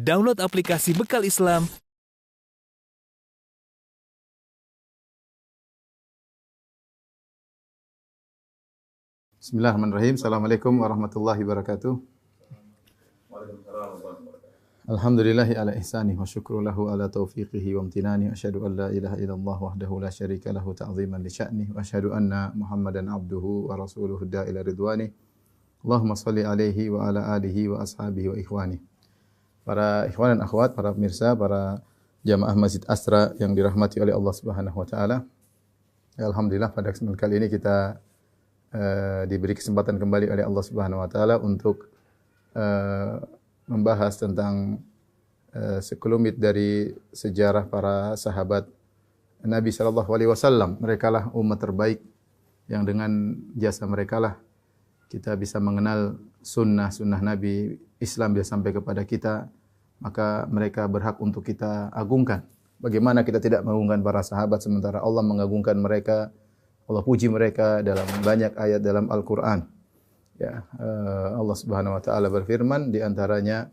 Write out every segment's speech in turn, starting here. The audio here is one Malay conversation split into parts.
download aplikasi Bekal Islam. Bismillahirrahmanirrahim. Assalamualaikum warahmatullahi wabarakatuh. Alhamdulillahi ala ihsanih wa syukru lahu ala taufiqihi wa amtinani. Asyhadu an la ilaha illallah wahdahu la syarika lahu ta'ziman li sya'nih. Wa asyhadu anna Muhammadan abduhu wa rasuluhu da'ila ridwani. Allahumma salli alaihi wa ala alihi wa ashabihi wa ikhwani. Para ikhwan dan akhwat, para pemirsa, para jamaah Masjid Asra yang dirahmati oleh Allah Subhanahu wa taala. Alhamdulillah pada kesempatan kali ini kita diberi kesempatan kembali oleh Allah Subhanahu wa taala untuk membahas tentang sekelumit dari sejarah para sahabat Nabi sallallahu alaihi wasallam. Merekalah umat terbaik yang dengan jasa merekalah kita bisa mengenal sunnah Nabi, Islam bisa sampai kepada kita, maka mereka berhak untuk kita agungkan. Bagaimana kita tidak mengagungkan para sahabat sementara Allah mengagungkan mereka, Allah puji mereka dalam banyak ayat dalam Al-Quran. Ya, Allah Subhanahu wa taala berfirman di antaranya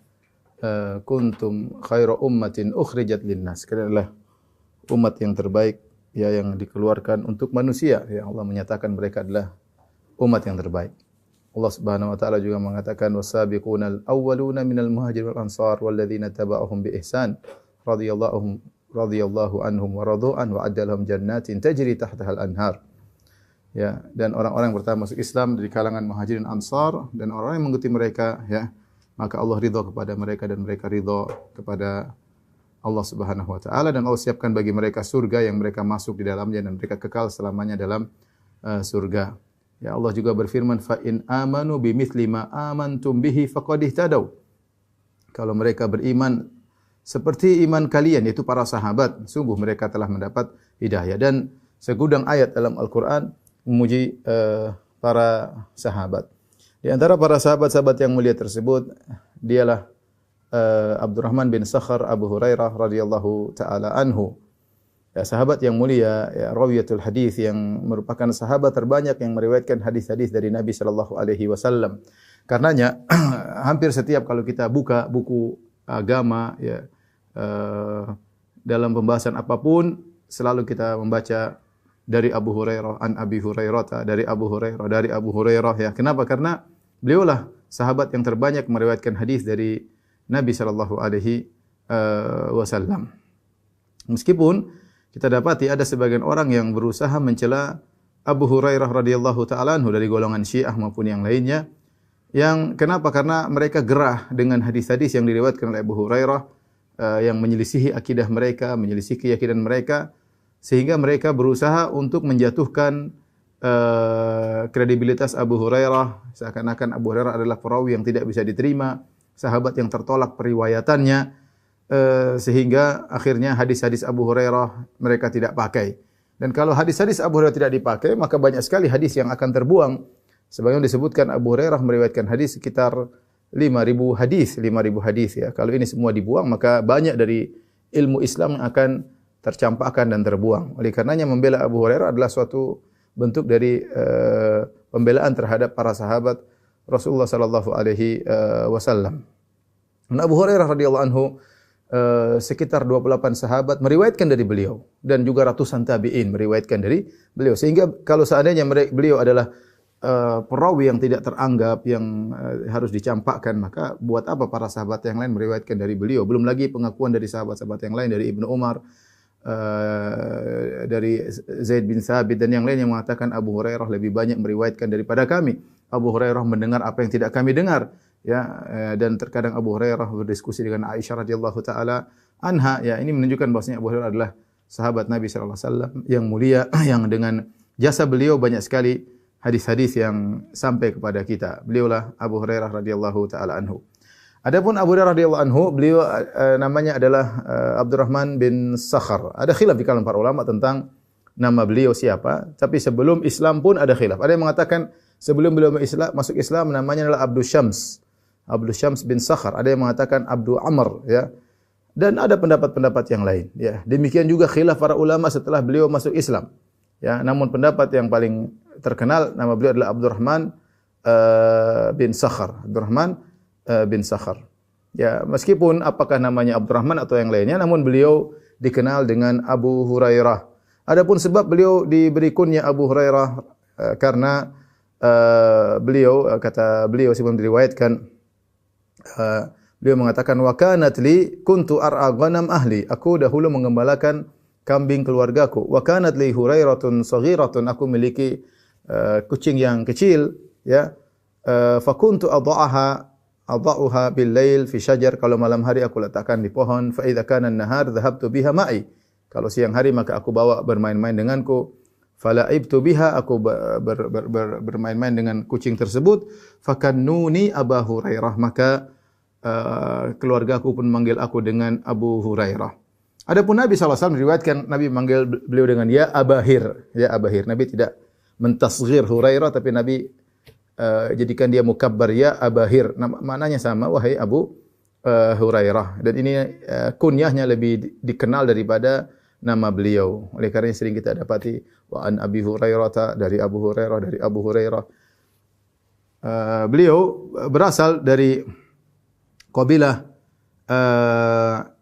kuntum khairu ummatin ukhrijat linnas. Kalian adalah umat yang terbaik ya yang dikeluarkan untuk manusia. Ya, Allah menyatakan mereka adalah umat yang terbaik. Allah Subhanahu wa taala juga mengatakan wasabiqunal awwaluna minal muhajirin wal ansar walladzina tabauhum bi ihsan radhiyallahu anhum wa radu an wa adalahum jannatin tajri tahtaha al-anhar. Ya, dan orang-orang yang pertama masuk Islam dari kalangan Muhajirin Ansar dan orang yang mengikuti mereka ya, maka Allah ridha kepada mereka dan mereka ridha kepada Allah Subhanahu wa taala dan Allah siapkan bagi mereka surga yang mereka masuk di dalamnya dan mereka kekal selamanya dalam surga. Ya, Allah juga berfirman fa in amanu bimithli ma amantum bihi faqad ihtadaw. Kalau mereka beriman seperti iman kalian yaitu para sahabat, sungguh mereka telah mendapat hidayah. Dan segudang ayat dalam Al-Qur'an memuji para sahabat. Di antara para sahabat-sahabat yang mulia tersebut dialah Abdurrahman bin Sakhar Abu Hurairah radhiyallahu taala anhu. Ya, sahabat yang mulia, ya, rawiyatul hadis yang merupakan sahabat terbanyak yang meriwayatkan hadis-hadis dari Nabi sallallahu alaihi wasallam. Karenanya hampir setiap kalau kita buka buku agama ya dalam pembahasan apapun selalu kita membaca dari Abu Hurairah, an Abi Hurairah, dari Abu Hurairah, dari Abu Hurairah ya. Kenapa? Karena beliaulah sahabat yang terbanyak meriwayatkan hadis dari Nabi sallallahu alaihi wasallam. Meskipun kita dapati ada sebagian orang yang berusaha mencela Abu Hurairah radhiyallahu taala anhu dari golongan Syiah maupun yang lainnya. Yang kenapa? Karena mereka gerah dengan hadis-hadis yang diriwayatkan oleh Abu Hurairah yang menyelisihi akidah mereka, menyelisihi keyakinan mereka. Sehingga mereka berusaha untuk menjatuhkan kredibilitas Abu Hurairah. Seakan-akan Abu Hurairah adalah perawi yang tidak bisa diterima, sahabat yang tertolak periwayatannya, sehingga akhirnya hadis-hadis Abu Hurairah mereka tidak pakai. Dan kalau hadis-hadis Abu Hurairah tidak dipakai, maka banyak sekali hadis yang akan terbuang. Sebagaimana disebutkan Abu Hurairah meriwayatkan hadis sekitar 5.000 hadis ya. Kalau ini semua dibuang, maka banyak dari ilmu Islam yang akan tercampakkan dan terbuang. Oleh karenanya membela Abu Hurairah adalah suatu bentuk dari pembelaan terhadap para sahabat Rasulullah sallallahu alaihi wasallam. Abu Hurairah radhiyallahu anhu sekitar 28 sahabat meriwayatkan dari beliau dan juga ratusan tabi'in meriwayatkan dari beliau. Sehingga kalau seandainya beliau adalah perawi yang tidak teranggap yang harus dicampakkan, maka buat apa para sahabat yang lain meriwayatkan dari beliau? Belum lagi pengakuan dari sahabat-sahabat yang lain dari Ibnu Umar, dari Zaid bin Thabit dan yang lain yang mengatakan Abu Hurairah lebih banyak meriwayatkan daripada kami. Abu Hurairah mendengar apa yang tidak kami dengar. Ya, dan terkadang Abu Hurairah berdiskusi dengan Aisyah radhiyallahu taala anha. Ya, ini menunjukkan bahwasanya Abu Hurairah adalah sahabat Nabi sallallahu alaihi wasallam yang mulia yang dengan jasa beliau banyak sekali hadis-hadis yang sampai kepada kita. Beliaulah Abu Hurairah radhiyallahu taala anhu. Adapun Abu Hurairah radhiyallahu anhu, beliau namanya adalah Abdurrahman bin Sakhar. Ada khilaf di kalangan para ulama tentang nama beliau siapa, tapi sebelum Islam pun ada khilaf. Ada yang mengatakan sebelum beliau masuk Islam namanya adalah Abdul Syams bin Sakhar. Ada yang mengatakan Abdul Amr ya. Dan ada pendapat-pendapat yang lain ya. Demikian juga khilaf para ulama setelah beliau masuk Islam. Ya, namun pendapat yang paling terkenal nama beliau adalah Abdurrahman bin Sakhar. Abdurrahman bin Sakhar. Ya, meskipun apakah namanya Abdurrahman atau yang lainnya, namun beliau dikenal dengan Abu Hurairah. Adapun sebab beliau diberi kunyah Abu Hurairah karena kata beliau sebelum diriwayatkan, beliau mengatakan wa kanat li kuntu ar'a ghanam ahli. Aku dahulu mengembalakan kambing keluargaku. Wa kanat li Hurairatun saghiratun. Aku memiliki kucing yang kecil, ya. Fa kuntu adha'uha bil lail fi syajar. Kalau malam hari aku letakkan di pohon. Fa idza kana an-nahar dhahabtu biha ma'i. Kalau siang hari maka aku bawa bermain-main denganku. Fala'ibtu biha, aku bermain-main dengan kucing tersebut. Fakannuni Abu Hurairah, maka keluarga aku pun memanggil aku dengan Abu Hurairah. Adapun Nabi SAW diriwayatkan Nabi memanggil beliau dengan ya Abahir, ya Abahir. Nabi tidak mentasghir Hurairah, tapi Nabi jadikan dia mukabbar ya Abahir. Maknanya sama, wahai Abu Hurairah. Dan ini kunyahnya lebih dikenal daripada nama beliau. Oleh karena sering kita dapati wa an Abi Hurairah, dari Abu Hurairah, dari Abu Hurairah. Beliau berasal dari kabilah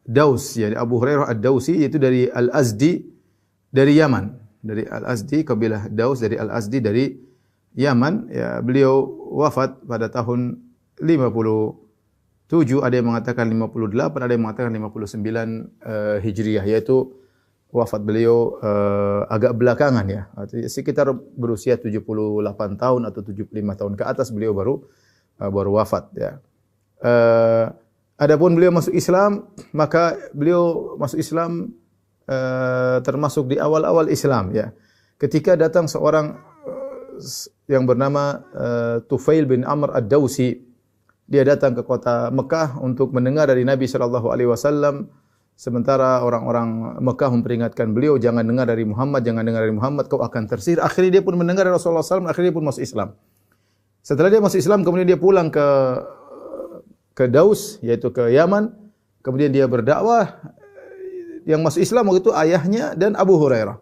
Daus, ya, Abu Hurairah Ad-Dausi, yaitu dari Al-Azdi dari Yaman. Dari Al-Azdi, kabilah Daus dari Al-Azdi dari Yaman. Ya, beliau wafat pada tahun 57, ada yang mengatakan 58, ada yang mengatakan 59 Hijriah, yaitu wafat beliau agak belakangan, ya. Artinya sekitar berusia 78 tahun atau 75 tahun ke atas beliau baru wafat, ya. Adapun beliau masuk Islam, maka beliau masuk Islam termasuk di awal-awal Islam, ya. Ketika datang seorang yang bernama Tufail bin Amr Ad-Dausi, dia datang ke kota Mekah untuk mendengar dari Nabi sallallahu alaihi wasallam. Sementara orang-orang Mekah memperingatkan beliau, jangan dengar dari Muhammad, jangan dengar dari Muhammad, kau akan tersihir. Akhirnya dia pun mendengar dari Rasulullah SAW, akhirnya dia pun masuk Islam. Setelah dia masuk Islam, kemudian dia pulang ke Daus, yaitu ke Yaman. Kemudian dia berdakwah. Yang masuk Islam waktu itu ayahnya dan Abu Hurairah.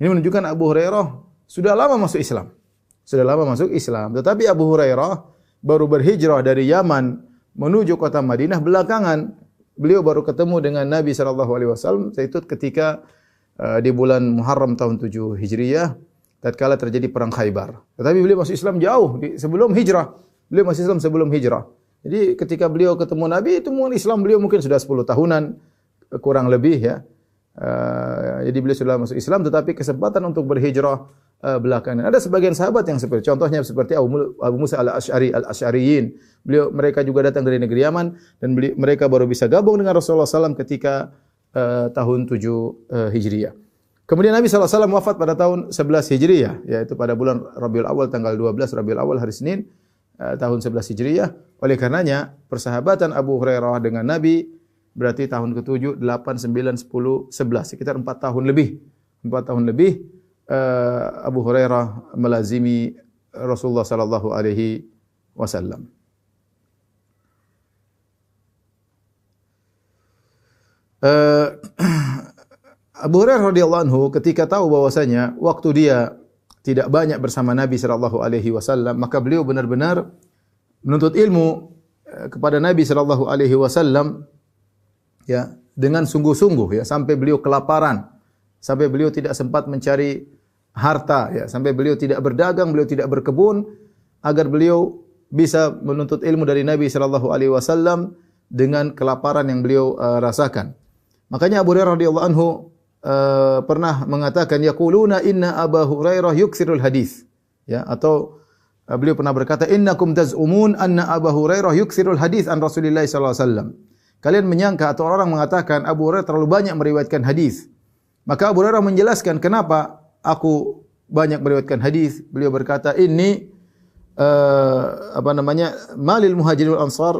Ini menunjukkan Abu Hurairah sudah lama masuk Islam. Sudah lama masuk Islam. Tetapi Abu Hurairah baru berhijrah dari Yaman menuju kota Madinah belakangan. Beliau baru ketemu dengan Nabi SAW, yaitu ketika di bulan Muharram tahun 7 Hijriyah, tatkala terjadi perang Khaybar. Tetapi beliau masuk Islam jauh sebelum hijrah. Beliau masuk Islam sebelum hijrah. Jadi ketika beliau ketemu Nabi, itu mungkin Islam beliau mungkin sudah 10 tahunan kurang lebih, ya. Jadi beliau sudah masuk Islam, tetapi kesempatan untuk berhijrah belakangan. Ada sebagian sahabat yang contohnya seperti Abu Musa al-Asy'ari, al-Asy'ariyin. Mereka juga datang dari negeri Yaman dan mereka baru bisa gabung dengan Rasulullah SAW ketika tahun 7 Hijriah. Kemudian Nabi SAW wafat pada tahun 11 Hijriah, yaitu pada bulan Rabiul Awal, tanggal 12 Rabiul Awal, hari Senin, tahun 11 Hijriah. Oleh karenanya, persahabatan Abu Hurairah dengan Nabi berarti tahun ke-7, 8, 9, 10, 11. Sekitar 4 tahun lebih. 4 tahun lebih Abu Hurairah melazimi Rasulullah sallallahu alaihi wasallam. Abu Hurairah radhiyallahu anhu ketika tahu bahwasanya waktu dia tidak banyak bersama Nabi sallallahu alaihi wasallam, maka beliau benar-benar menuntut ilmu kepada Nabi sallallahu alaihi wasallam, ya, dengan sungguh-sungguh, ya, sampai beliau kelaparan, sampai beliau tidak sempat mencari harta, ya, sampai beliau tidak berdagang, beliau tidak berkebun, agar beliau bisa menuntut ilmu dari Nabi sallallahu alaihi wasallam dengan kelaparan yang beliau rasakan. Makanya Abu Hurairah radhiyallahu anhu pernah mengatakan, yaquluna inna Abu Hurairah yukthirul hadis, ya, atau beliau pernah berkata, innakum taz'umun anna Abu Hurairah yukthirul hadis an Rasulillah sallallahu alaihi wasallam. Kalian menyangka atau orang mengatakan Abu Hurairah terlalu banyak meriwayatkan hadis. Maka Abu Hurairah menjelaskan kenapa aku banyak meriwayatkan hadis. Beliau berkata, ini malil muhajirin wal ansar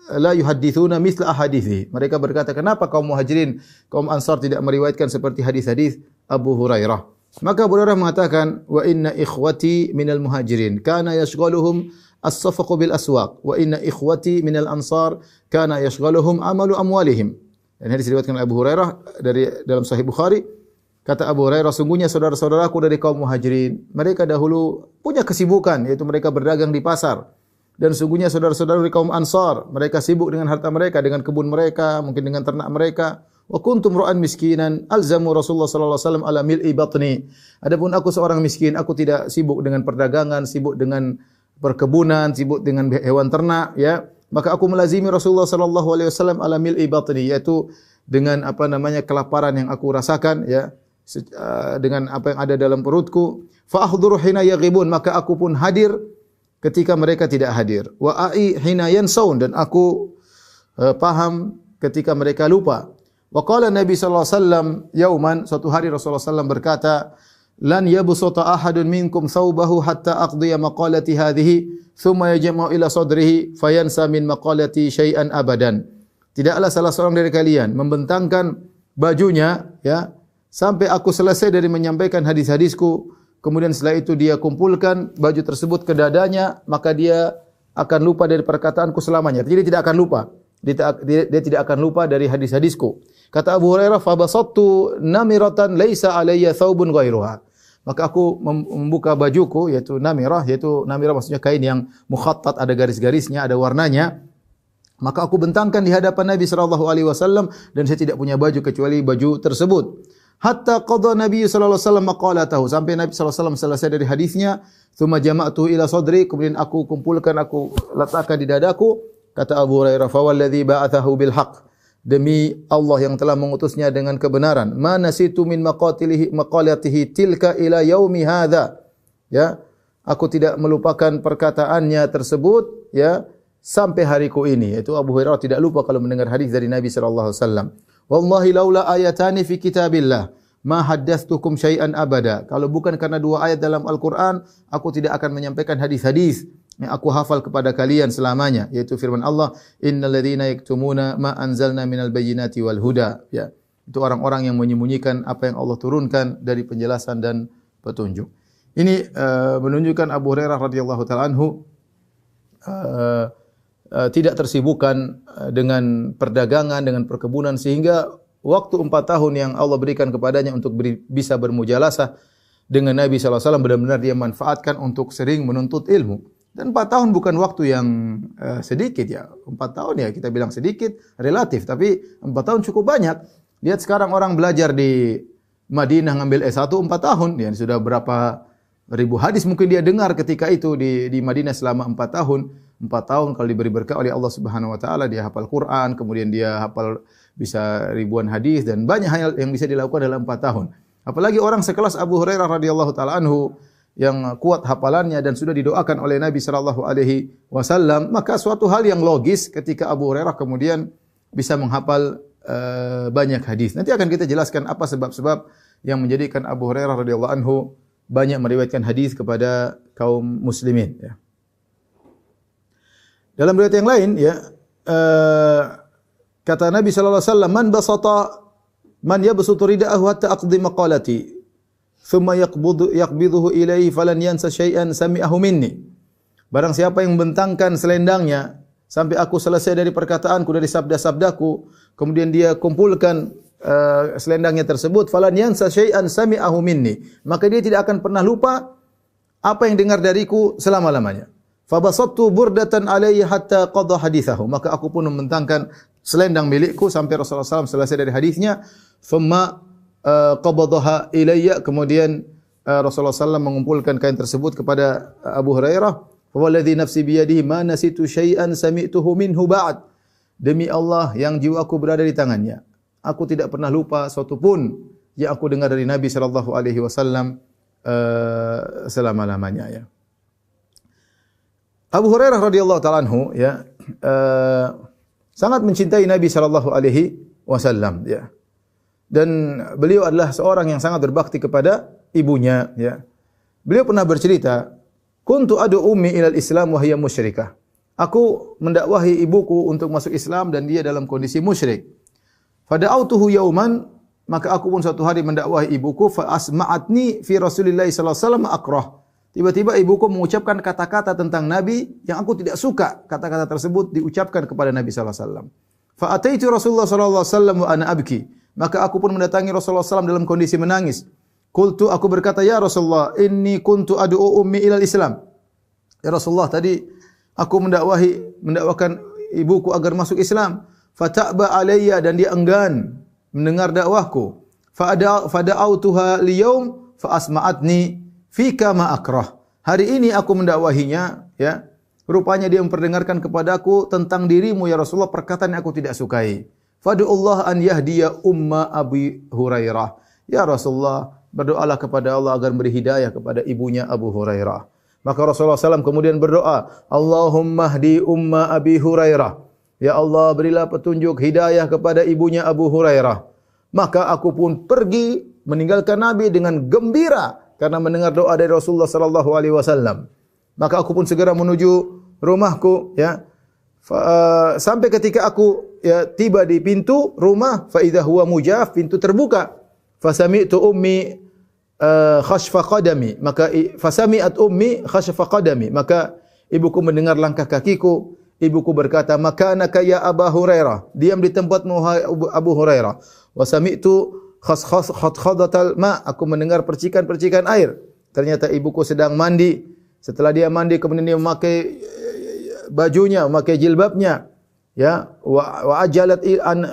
la yuhaddithuna mithla ahadithi. Mereka berkata, kenapa kaum muhajirin, kaum ansar tidak meriwayatkan seperti hadis-hadis Abu Hurairah? Maka Abu Hurairah mengatakan, wa inna ikhwati minal muhajirin kana yashghaluhum as-safaqu bil aswaq wa inna ikhwati minal ansar kana yashghaluhum amalu amwalihim. Dan hadis diriwayatkan oleh Abu Hurairah dalam Sahih Bukhari. Kata Abu Hurairah, sungguhnya saudara-saudaraku dari kaum muhajirin, mereka dahulu punya kesibukan, yaitu mereka berdagang di pasar. dan sungguhnya saudara-saudara dari kaum Ansar, mereka sibuk dengan harta mereka, dengan kebun mereka, mungkin dengan ternak mereka. Wa kuntum ra'an miskinan alzamu Rasulullah sallallahu alaihi wasallam ala mil'i batni. Adapun aku seorang miskin, aku tidak sibuk dengan perdagangan, sibuk dengan perkebunan, sibuk dengan hewan ternak, ya. Maka aku melazimi Rasulullah sallallahu alaihi wasallam ala mil'i batni, yaitu dengan kelaparan yang aku rasakan, ya, dengan apa yang ada dalam perutku. Fa ahduru hina yaghibun, maka aku pun hadir ketika mereka tidak hadir. Wa ai hina yansaun, dan aku paham ketika mereka lupa. Wa qala Nabi sallallahu alaihi wasallam yauman, suatu hari Rasulullah sallallahu alaihi wasallam berkata, lan yabsuta ahadun minkum thawbahu hatta aqdiya maqalati hadhihi thumma yajma'u ila sadrihi fayansa min maqalati syai'an abadan. Tidaklah salah seorang dari kalian membentangkan bajunya, ya, sampai aku selesai dari menyampaikan hadis-hadisku, kemudian setelah itu dia kumpulkan baju tersebut ke dadanya, maka dia akan lupa dari perkataanku selamanya. Jadi dia tidak akan lupa. Dia tidak akan lupa dari hadis-hadisku. Kata Abu Hurairah, fa basattu namiratan laisa alayya thawbun ghairuha. Maka aku membuka bajuku, yaitu namirah maksudnya kain yang mukhattat, ada garis-garisnya, ada warnanya. Maka aku bentangkan di hadapan Nabi sallallahu alaihi wasallam, dan saya tidak punya baju kecuali baju tersebut. Hatta qadha Nabi sallallahu alaihi wasallam maqalatahu, sampai Nabi sallallahu alaihi wasallam selesai dari hadisnya. Tsumma jama'tuhu ila sadri, kemudian aku kumpulkan, aku letakkan di dadaku. Kata Abu Hurairah, fa walladzi ba'athahu bil haqq, demi Allah yang telah mengutusnya dengan kebenaran, ma nasitu min maqalatihi tilka ila yaumi hadza, ya, aku tidak melupakan perkataannya tersebut, ya, sampai hariku ini. Yaitu Abu Hurairah tidak lupa kalau mendengar hadis dari Nabi sallallahu alaihi wasallam. Wallahi laula ayatani fi kitabillah ma haddathtukum syai'an abada. Kalau bukan karena dua ayat dalam Al-Qur'an, aku tidak akan menyampaikan hadis-hadis yang aku hafal kepada kalian selamanya, yaitu firman Allah, innal ladzina yaktumuna ma anzalna minal bayyinati wal huda, ya. Itu orang-orang yang menyembunyikan apa yang Allah turunkan dari penjelasan dan petunjuk. Ini menunjukkan Abu Hurairah radhiyallahu taala anhu tidak tersibukkan dengan perdagangan, dengan perkebunan, sehingga waktu 4 tahun yang Allah berikan kepadanya untuk bisa bermujalasah dengan Nabi sallallahu alaihi wasallam benar-benar dia manfaatkan untuk sering menuntut ilmu. Dan 4 tahun bukan waktu yang sedikit, ya. 4 tahun ya kita bilang sedikit, relatif, tapi 4 tahun cukup banyak. Lihat sekarang orang belajar di Madinah ngambil S1 4 tahun, ya, sudah berapa ribu hadis mungkin dia dengar ketika itu di Madinah selama 4 tahun. 4 tahun kalau diberi berkah oleh Allah Subhanahu wa taala, dia hafal Quran, kemudian dia hafal bisa ribuan hadis, dan banyak hal yang bisa dilakukan dalam 4 tahun. Apalagi orang sekelas Abu Hurairah radhiyallahu taala anhu yang kuat hafalannya dan sudah didoakan oleh Nabi sallallahu alaihi wasallam, maka suatu hal yang logis ketika Abu Hurairah kemudian bisa menghafal banyak hadis. Nanti akan kita jelaskan apa sebab-sebab yang menjadikan Abu Hurairah radhiyallahu anhu banyak meriwayatkan hadis kepada kaum muslimin, ya. Dalam riwayat yang lain, ya, kata Nabi sallallahu alaihi wasallam, man yabsutu rida'ahu hatta aqdi maqalati thumma yaqbiduhu ilaihi falan yansa syai'an sami'ahu minni. Barang siapa yang membentangkan selendangnya sampai aku selesai dari perkataanku, dari sabda-sabdaku, kemudian dia kumpulkan selendangnya tersebut, falan yansa syai'an sami'ahu minni, maka dia tidak akan pernah lupa apa yang dengar dariku selama-lamanya. Fabasattu burdatan alayhi hatta qada hadithahu, maka aku pun membentangkan selendang milikku sampai Rasulullah SAW selesai dari hadisnya. Thumma qabadaha ilayya, kemudian Rasulullah SAW mengumpulkan kain tersebut kepada Abu Hurairah. Walladzi nafsi biyadihi ma nasitu syai'an sami'tuhu minhu ba'd, demi Allah yang jiwaku berada di tangannya, aku tidak pernah lupa suatu pun yang aku dengar dari Nabi sallallahu alaihi wasallam selama-lamanya, ya. Abu Hurairah radhiyallahu taala anhu, ya, sangat mencintai Nabi sallallahu alaihi wasallam, ya. Dan beliau adalah seorang yang sangat berbakti kepada ibunya, ya. Beliau pernah bercerita, kuntu adu ummi ilal Islam wa hiya musyrikah. Aku mendakwahi ibuku untuk masuk Islam dan dia dalam kondisi musyrik. Fada'autuhu yauman, maka aku pun suatu hari mendakwahi ibuku, fa asma'atni fi Rasulillah sallallahu alaihi wasallam akrah. Tiba-tiba ibuku mengucapkan kata-kata tentang Nabi yang aku tidak suka. Kata-kata tersebut diucapkan kepada Nabi sallallahu alaihi wasallam. Fa ataitu Rasulullah sallallahu alaihi wasallam wa ana abki. Maka aku pun mendatangi Rasulullah SAW dalam kondisi menangis. Qultu, aku berkata, ya Rasulullah, inni kuntu ad'u ummi ilal Islam. Ya Rasulullah, tadi aku mendakwakan ibuku agar masuk Islam. Fata'ba alayya, dan dia enggan mendengar dakwahku. Fada'autuha liyaum fa asma'atni fika ma akrah. Hari ini aku mendakwahinya, ya. Rupanya dia memperdengarkan kepadaku tentang dirimu ya Rasulullah perkataan yang aku tidak sukai. Fad'ullah an yahdiya umma Abi Hurairah. Ya Rasulullah, berdoalah kepada Allah agar beri hidayah kepada ibunya Abu Hurairah. Maka Rasulullah SAW kemudian berdoa, Allahumma hdi umma Abi Hurairah. Ya Allah, berilah petunjuk hidayah kepada ibunya Abu Hurairah. Maka aku pun pergi meninggalkan Nabi dengan gembira karena mendengar doa dari Rasulullah sallallahu alaihi wasallam. Maka aku pun segera menuju rumahku, ya. Sampai ketika aku tiba di pintu rumah, fa idza huwa mujaf, pintu terbuka. Fa sami'tu ummi khashfa qadami, maka fasami'at ummi khashfa qadami, maka ibuku mendengar langkah kakiku. Ibuku berkata, makanaka ya Abu Hurairah, diam di tempatmu Abu Hurairah. Wa sami'tu khadkhadatal ma, aku mendengar percikan-percikan air. Ternyata ibuku sedang mandi. Setelah dia mandi kemudian dia memakai bajunya, memakai jilbabnya, ya. Wa ajalat an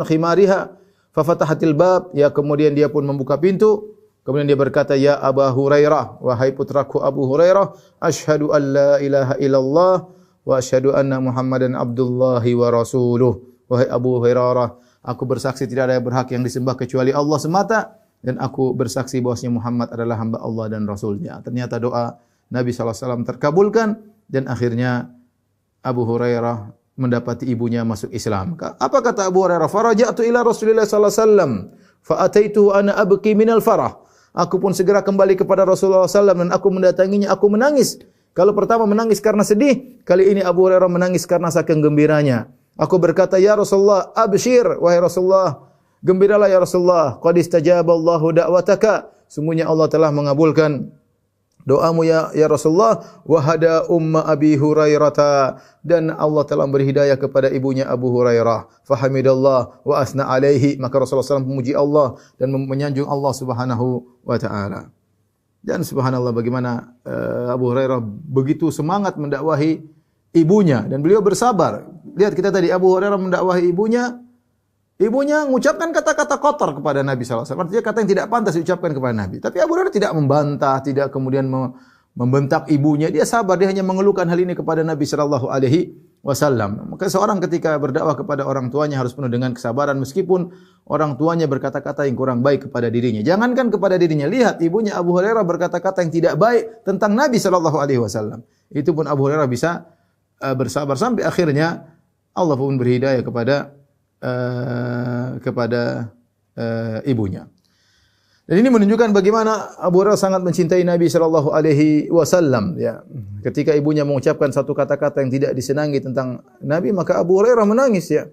khimariha fa fatahatil bab, ya, kemudian dia pun membuka pintu. Kemudian dia berkata, ya Abu Hurairah, wahai putraku Abu Hurairah, asyhadu an la ilaha illallah wa asyhadu anna Muhammadan abdullahi wa rasuluh. Wahai Abu Hurairah, aku bersaksi tidak ada yang berhak yang disembah kecuali Allah semata, dan aku bersaksi bahwasanya Muhammad adalah hamba Allah dan Rasulnya. Ternyata doa Nabi SAW terkabulkan, dan akhirnya Abu Hurairah mendapati ibunya masuk Islam. Apa kata Abu Hurairah? Faraja'tu ila Rasulillah SAW, fa'ataituhu ana abki minal farah. Aku pun segera kembali kepada Rasulullah SAW dan aku mendatanginya, aku menangis. Kalau pertama menangis karena sedih, kali ini Abu Hurairah menangis karena saking gembiranya. Aku berkata, ya Rasulullah, abshir, wahai Rasulullah, gembiralah ya Rasulullah, qad istajaballahu da'wataka, sungguhnya Allah telah mengabulkan doamu ya Rasulullah, wa hada umma Abi Hurairah, dan Allah telah beri hidayah kepada ibunya Abu Hurairah. Fahamidallah wa asna alaihi, maka Rasulullah SAW memuji Allah dan menyanjung Allah Subhanahu wa taala. Dan subhanallah bagaimana Abu Hurairah begitu semangat mendakwahi ibunya dan beliau bersabar. Lihat kita tadi Abu Hurairah mendakwahi ibunya. Ibunya mengucapkan kata-kata kotor kepada Nabi SAW. Artinya kata yang tidak pantas diucapkan kepada Nabi. Tapi Abu Hurairah tidak membantah, tidak kemudian membentak ibunya. Dia sabar, dia hanya mengeluhkan hal ini kepada Nabi SAW. Maka seorang ketika berdakwah kepada orang tuanya harus penuh dengan kesabaran meskipun orang tuanya berkata-kata yang kurang baik kepada dirinya. Jangankan kepada dirinya, lihat ibunya Abu Hurairah berkata-kata yang tidak baik tentang Nabi SAW. Itu pun Abu Hurairah bisa bersabar sampai akhirnya Allah pun beri hidayah kepada ibunya. Dan ini menunjukkan bagaimana Abu Hurairah sangat mencintai Nabi sallallahu alaihi wasallam, ya. Ketika ibunya mengucapkan satu kata-kata yang tidak disenangi tentang Nabi, maka Abu Hurairah menangis, ya.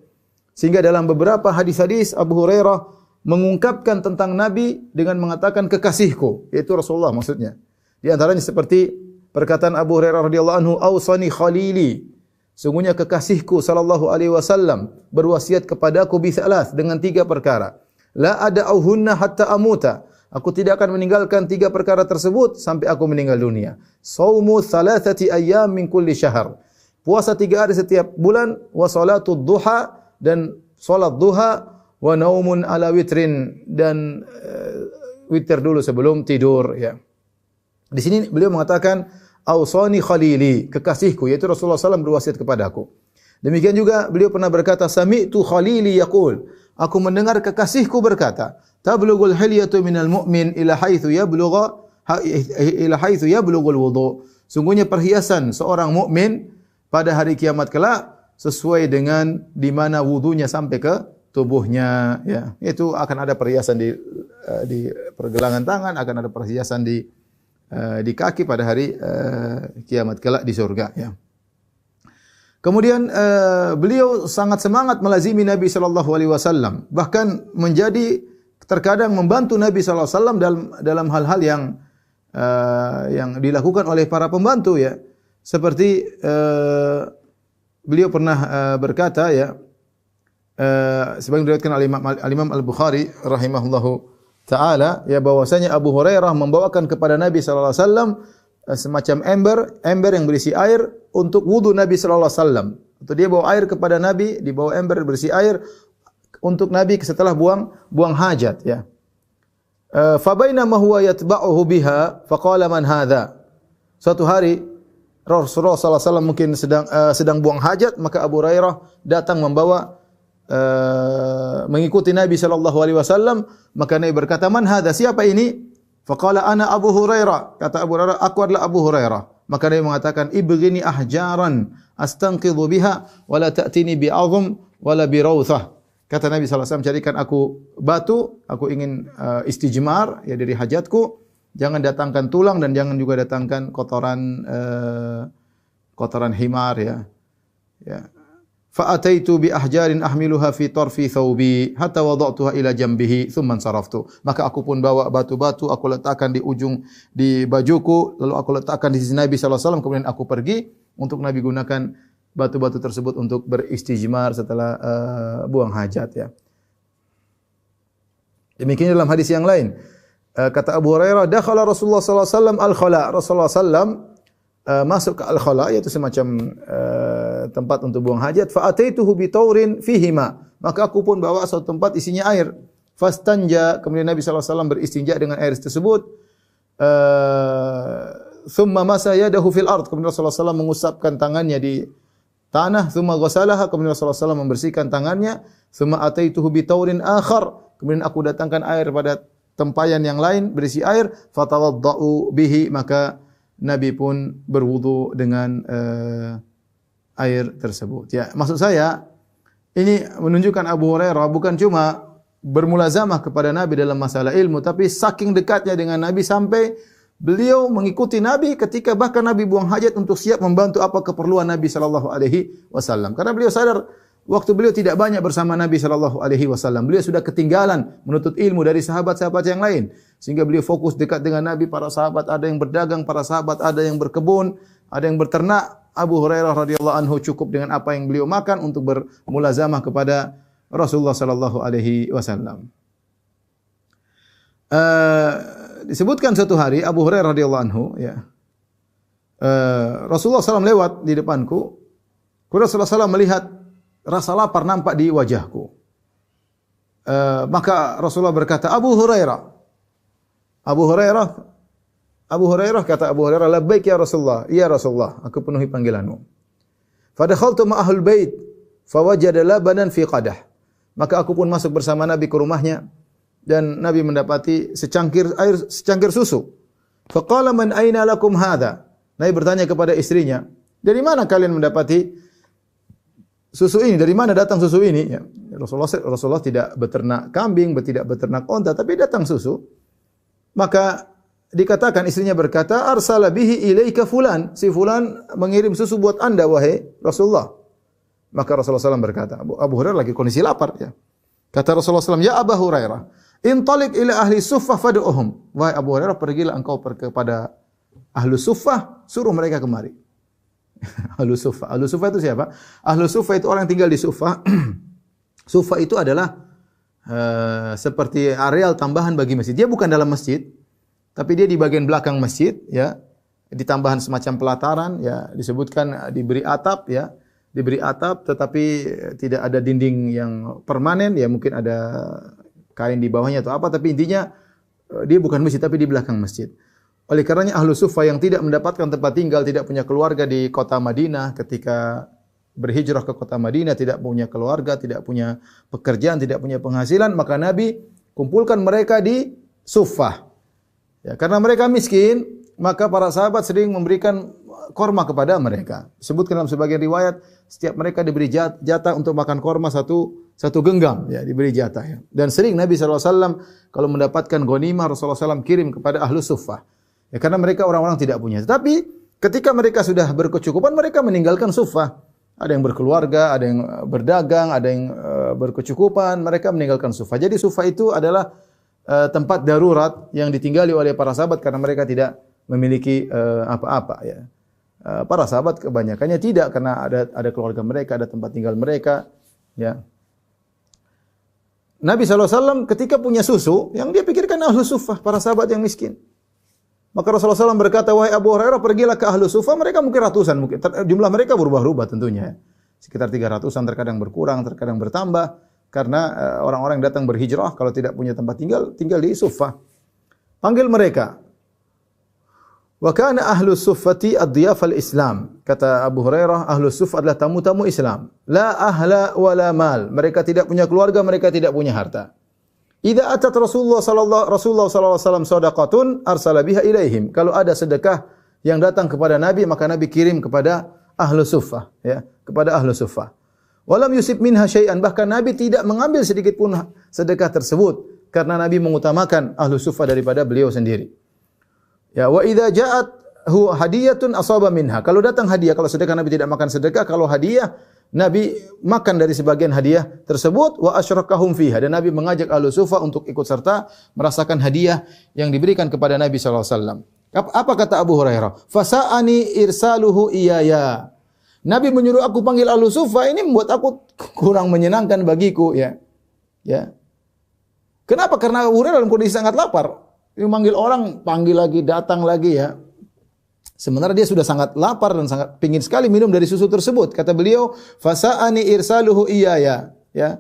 Sehingga dalam beberapa hadis-hadis Abu Hurairah mengungkapkan tentang Nabi dengan mengatakan kekasihku, yaitu Rasulullah maksudnya. Di antaranya seperti perkataan Abu Hurairah radhiyallahu anhu, "Ausani khalili." Sungguhnya kekasihku sallallahu alaihi wasallam berwasiat kepadaku bi thalath, dengan 3 perkara. La ada'uhunna hatta amuta. Aku tidak akan meninggalkan 3 perkara tersebut sampai aku meninggal dunia. Shaumu thalathati ayyam min kulli syahr. Puasa 3 hari setiap bulan, wa salatud duha, dan salat duha, wa naumun ala witrin, dan witir dulu sebelum tidur, ya. Di sini beliau mengatakan Ausani khalili, kekasihku, yaitu Rasulullah SAW berwasiat kepadaku. Demikian juga beliau pernah berkata, Sami'tu khalili yaqul, aku mendengar kekasihku berkata, Tablughul hilyatu minal mu'min ila haitsu yablughul wudu. Sungguhnya perhiasan seorang mukmin pada hari kiamat kelak sesuai dengan di mana wudunya sampai ke tubuhnya, ya. Itu akan ada perhiasan di pergelangan tangan, akan ada perhiasan di kaki pada hari kiamat kelak di surga, ya. Kemudian beliau sangat semangat melazimi Nabi sallallahu alaihi wasallam, bahkan menjadi terkadang membantu Nabi sallallahu alaihi wasallam dalam hal-hal yang dilakukan oleh para pembantu, ya. Seperti beliau pernah berkata, ya, sebagaimana diriwayatkan oleh Imam Al-Bukhari rahimahullahu taala, ya, bahwasanya Abu Hurairah membawakan kepada Nabi sallallahu alaihi wasallam semacam ember yang berisi air untuk wudu Nabi sallallahu alaihi wasallam. Atau dia bawa air kepada Nabi, dibawa ember berisi air untuk Nabi setelah buang hajat, ya. Fa bainama huwa yatba'uhu biha faqala man hadha. Suatu hari Rasulullah sallallahu alaihi wasallam mungkin sedang buang hajat, maka Abu Hurairah datang membawa mengikuti Nabi sallallahu alaihi wasallam, maka Nabi berkata, "Man hadha? Siapa ini?" Faqala ana Abu Hurairah. Kata Abu Hurairah, "Aku adalah Abu Hurairah." Maka Nabi mengatakan, "Ibghini ahjaran astanqidhu biha wa la ta'tini bi'azm wa la birawthah." Kata Nabi sallallahu alaihi wasallam, "Carikan aku batu, aku ingin istijmar ya dari hajatku. Jangan datangkan tulang dan jangan juga datangkan kotoran himar, ya." Ya. Fa'ataitu bi ahjarin ahmiluha fi tarfi thawbi hatta wada'tuha ila jambihi thumma saraftu. Maka aku pun bawa batu-batu, aku letakkan di ujung di bajuku, lalu aku letakkan di sisi Nabi sallallahu alaihi wasallam, kemudian aku pergi untuk Nabi gunakan batu-batu tersebut untuk beristijmar setelah buang hajat, ya. Demikian dalam hadis yang lain. Kata Abu Hurairah, dakhala Rasulullah sallallahu alaihi wasallam al-khala. Rasulullah sallam masuk ke al-khala, yaitu semacam tempat untuk buang hajat. Fa ataituhu bi taurin fihi ma. Maka aku pun bawa suatu tempat isinya air. Fastanja, kemudian Nabi sallallahu alaihi wasallam beristinja dengan air tersebut. Thumma masa yadahu fil ard. Kemudian Rasulullah sallallahu alaihi wasallam mengusapkan tangannya di tanah. Thumma ghasalaha. Kemudian Rasulullah sallallahu alaihi wasallam membersihkan tangannya. Thumma ataituhu bi taurin akhar. Kemudian aku datangkan air pada tempayan yang lain berisi air. Fatawaddau bihi. Maka Nabi pun berwudu dengan air tersebut. Ya, maksud saya ini menunjukkan Abu Hurairah bukan cuma bermulazamah kepada Nabi dalam masalah ilmu, tapi saking dekatnya dengan Nabi sampai beliau mengikuti Nabi ketika bahkan Nabi buang hajat untuk siap membantu apa keperluan Nabi sallallahu alaihi wasallam. Karena beliau sadar waktu beliau tidak banyak bersama Nabi sallallahu alaihi wasallam. Beliau sudah ketinggalan menuntut ilmu dari sahabat-sahabat yang lain. Sehingga beliau fokus dekat dengan Nabi. Para sahabat ada yang berdagang, para sahabat ada yang berkebun, ada yang berternak. Abu Hurairah radhiyallahu anhu cukup dengan apa yang beliau makan untuk bermulazamah kepada Rasulullah sallallahu alaihi wasallam. Disebutkan suatu hari Abu Hurairah radhiyallahu anhu, ya. Rasulullah SAW lewat di depanku. Rasulullah SAW melihat rasa lapar nampak di wajahku. Maka Rasulullah berkata, Abu Hurairah, kata Abu Hurairah, labbaik ya Rasulullah. Ya Rasulullah, aku penuhi panggilanmu. Fadakhaltu ma'ahul bait, fawajada labanan fi qadah. Maka aku pun masuk bersama Nabi ke rumahnya dan Nabi mendapati secangkir susu. Faqala man aina lakum hadha? Nabi bertanya kepada istrinya, dari mana kalian mendapati susu ini? Dari mana datang susu ini? Ya, Rasulullah tidak beternak kambing, tidak beternak onta, tapi datang susu. Maka dikatakan istrinya berkata, arsala bihi ilaika fulan. Si fulan mengirim susu buat anda, wahai Rasulullah. Maka Rasulullah SAW berkata, Abu Hurairah lagi kondisi lapar. Ya. Kata Rasulullah SAW, ya Abu Hurairah, intalik ila ahli suffah fadu'uhum. Wahai Abu Hurairah, pergilah engkau kepada ahlu suffah, suruh mereka kemari. Ahlu suffah. Ahlu suffah itu siapa? Ahlu suffah itu orang yang tinggal di suffah. Suffah itu adalah seperti areal tambahan bagi masjid. Dia bukan dalam masjid, tapi dia di bagian belakang masjid, ya. Di tambahan semacam pelataran, ya, disebutkan diberi atap, ya. Diberi atap tetapi tidak ada dinding yang permanen, ya, mungkin ada kain di bawahnya atau apa, tapi intinya dia bukan masjid tapi di belakang masjid. Oleh karenanya ahlu suffah yang tidak mendapatkan tempat tinggal, tidak punya keluarga di kota Madinah ketika berhijrah ke kota Madinah, tidak punya keluarga, tidak punya pekerjaan, tidak punya penghasilan, maka Nabi kumpulkan mereka di suffah. Ya, karena mereka miskin, maka para sahabat sering memberikan korma kepada mereka. Disebutkan dalam sebagian riwayat, setiap mereka diberi jatah untuk makan korma satu genggam, ya, diberi jatah. Ya. Dan sering Nabi SAW kalau mendapatkan ghanimah, Rasulullah SAW kirim kepada ahlu suffah. Ya, karena mereka orang-orang tidak punya. Tetapi ketika mereka sudah berkecukupan, mereka meninggalkan suffah. Ada yang berkeluarga, ada yang berdagang, ada yang berkecukupan, mereka meninggalkan suffah. Jadi suffah itu adalah tempat darurat yang ditinggali oleh para sahabat karena mereka tidak memiliki apa-apa, ya. Para sahabat kebanyakannya tidak, karena ada keluarga mereka, ada tempat tinggal mereka, ya. Nabi SAW ketika punya susu, yang dia pikirkan ahlu suffah, para sahabat yang miskin. Maka Rasulullah SAW berkata, wahai Abu Hurairah, pergilah ke Ahlu Sufa. Mereka mungkin ratusan, mungkin jumlah mereka berubah-ubah tentunya. Sekitar 300-an, terkadang berkurang, terkadang bertambah. Karena orang-orang yang datang berhijrah, kalau tidak punya tempat tinggal, tinggal di Sufa. Panggil mereka. Wa kana ahlu suffati ad-diyafal Islam. Kata Abu Hurairah, ahlu suffah adalah tamu-tamu Islam. La ahla wa la mal. Mereka tidak punya keluarga, mereka tidak punya harta. Idza atat Rasulullah sallallahu alaihi wasallam shadaqatun arsala biha ilaihim. Kalau ada sedekah yang datang kepada Nabi, maka Nabi kirim kepada ahlu suffah, ya, kepada ahlu suffah. Walam yusib minha syai'an, bahkan Nabi tidak mengambil sedikit pun sedekah tersebut karena Nabi mengutamakan ahlu suffah daripada beliau sendiri. Ya, wa idza ja'at hu hadiyatun asaba minha. Kalau datang hadiah, kalau sedekah Nabi tidak makan sedekah, kalau hadiah Nabi makan dari sebagian hadiah tersebut, wa asyrakahum fiha, dan Nabi mengajak ahlu suffah untuk ikut serta merasakan hadiah yang diberikan kepada Nabi sallallahu alaihi wasallam. Apa kata Abu Hurairah? Fasa'ani irsaluhu iyaya. Nabi menyuruh aku panggil ahlu suffah, ini membuat aku kurang menyenangkan bagiku, ya. Ya. Kenapa? Karena Abu Hurairah dalam kondisi sangat lapar. Dia manggil orang, panggil lagi, datang lagi, ya. Sementara dia sudah sangat lapar dan sangat pingin sekali minum dari susu tersebut. Kata beliau, fasa'ani irsaluhu iyaya. Ya.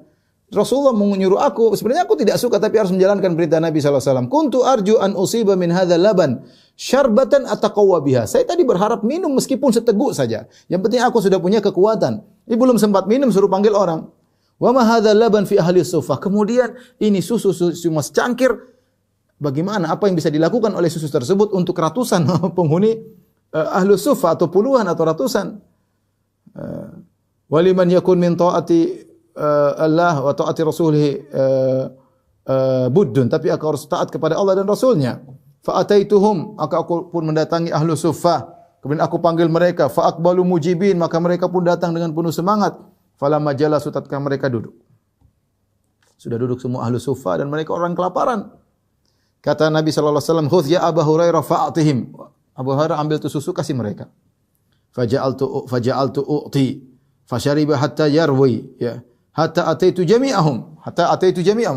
Rasulullah menyuruh aku, sebenarnya aku tidak suka tapi harus menjalankan perintah Nabi sallallahu alaihi wasallam. Kuntu arju an usiba min hadzal laban syarbatan ataqawwa biha. Saya tadi berharap minum meskipun seteguk saja. Yang penting aku sudah punya kekuatan. Ini belum sempat minum suruh panggil orang. Wa ma hadzal laban fi ahli suffah. Kemudian ini susu cuma secangkir. Bagaimana? Apa yang bisa dilakukan oleh susu tersebut untuk ratusan penghuni ahlu suffah atau puluhan atau ratusan. Waliman yakun min taati Allah wa taati rasulih buddun, tapi aku harus taat kepada Allah dan Rasulnya. Fa ataituhum, maka aku pun mendatangi ahlu suffah, kemudian aku panggil mereka, fa aqbalu mujibin, maka mereka pun datang dengan penuh semangat. Falamma jalasu, tatkala mereka duduk. Sudah duduk semua ahlu suffah dan mereka orang kelaparan. Kata Nabi sallallahu alaihi wasallam, "Khudh ya Abu Hurairah fa'atihim." Abu Hurairah ambil tu susu, kasih mereka. Faja'altu u'ti fashariba hatta yarwi, ya. Hatta ataitu jami'ahum,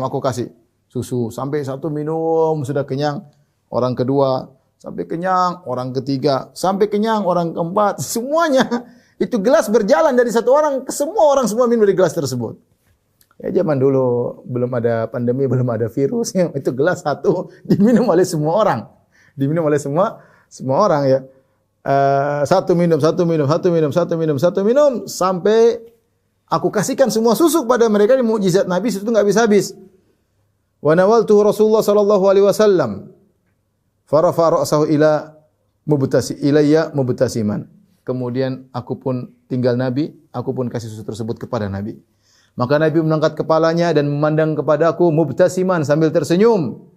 aku kasih susu sampai satu minum sudah kenyang, orang kedua sampai kenyang, orang ketiga sampai kenyang, orang keempat, semuanya itu gelas berjalan dari satu orang ke semua minum dari gelas tersebut. Ya, zaman dulu belum ada pandemi, belum ada virus, itu gelas satu diminum oleh semua orang. Diminum oleh semua orang, ya. Satu minum sampai aku kasihkan semua susu kepada mereka. Ini mukjizat Nabi, susu itu enggak habis-habis. Wa nawaltuhu Rasulullah sallallahu alaihi wasallam farafa ra'sahu ilayya mubtasiman. Kemudian aku pun tinggal Nabi, aku pun kasih susu tersebut kepada Nabi. Maka Nabi mengangkat kepalanya dan memandang kepadaku mubtasiman sambil tersenyum.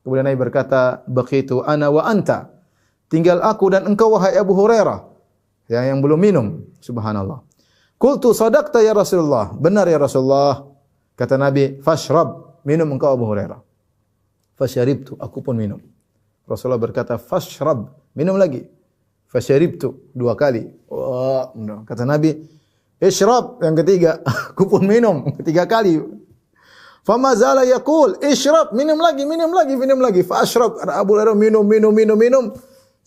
Kemudian Nabi berkata, "Baqitu ana wa anta." Tinggal aku dan engkau wahai Abu Hurairah, yang belum minum. Subhanallah. Qultu sadaqta ya Rasulullah. Benar ya Rasulullah. Kata Nabi, "Fashrab." Minum engkau Abu Hurairah. Fasharibtu, aku pun minum. Rasulullah berkata, "Fashrab." Minum lagi. Fasharibtu, 2 kali. Wah, kata Nabi, "Ishrab." Yang ketiga, aku pun minum 3 kali. Fama zala yaqul, "Ishrab." Minum lagi. Fa ashrab. Abu Hurairah minum.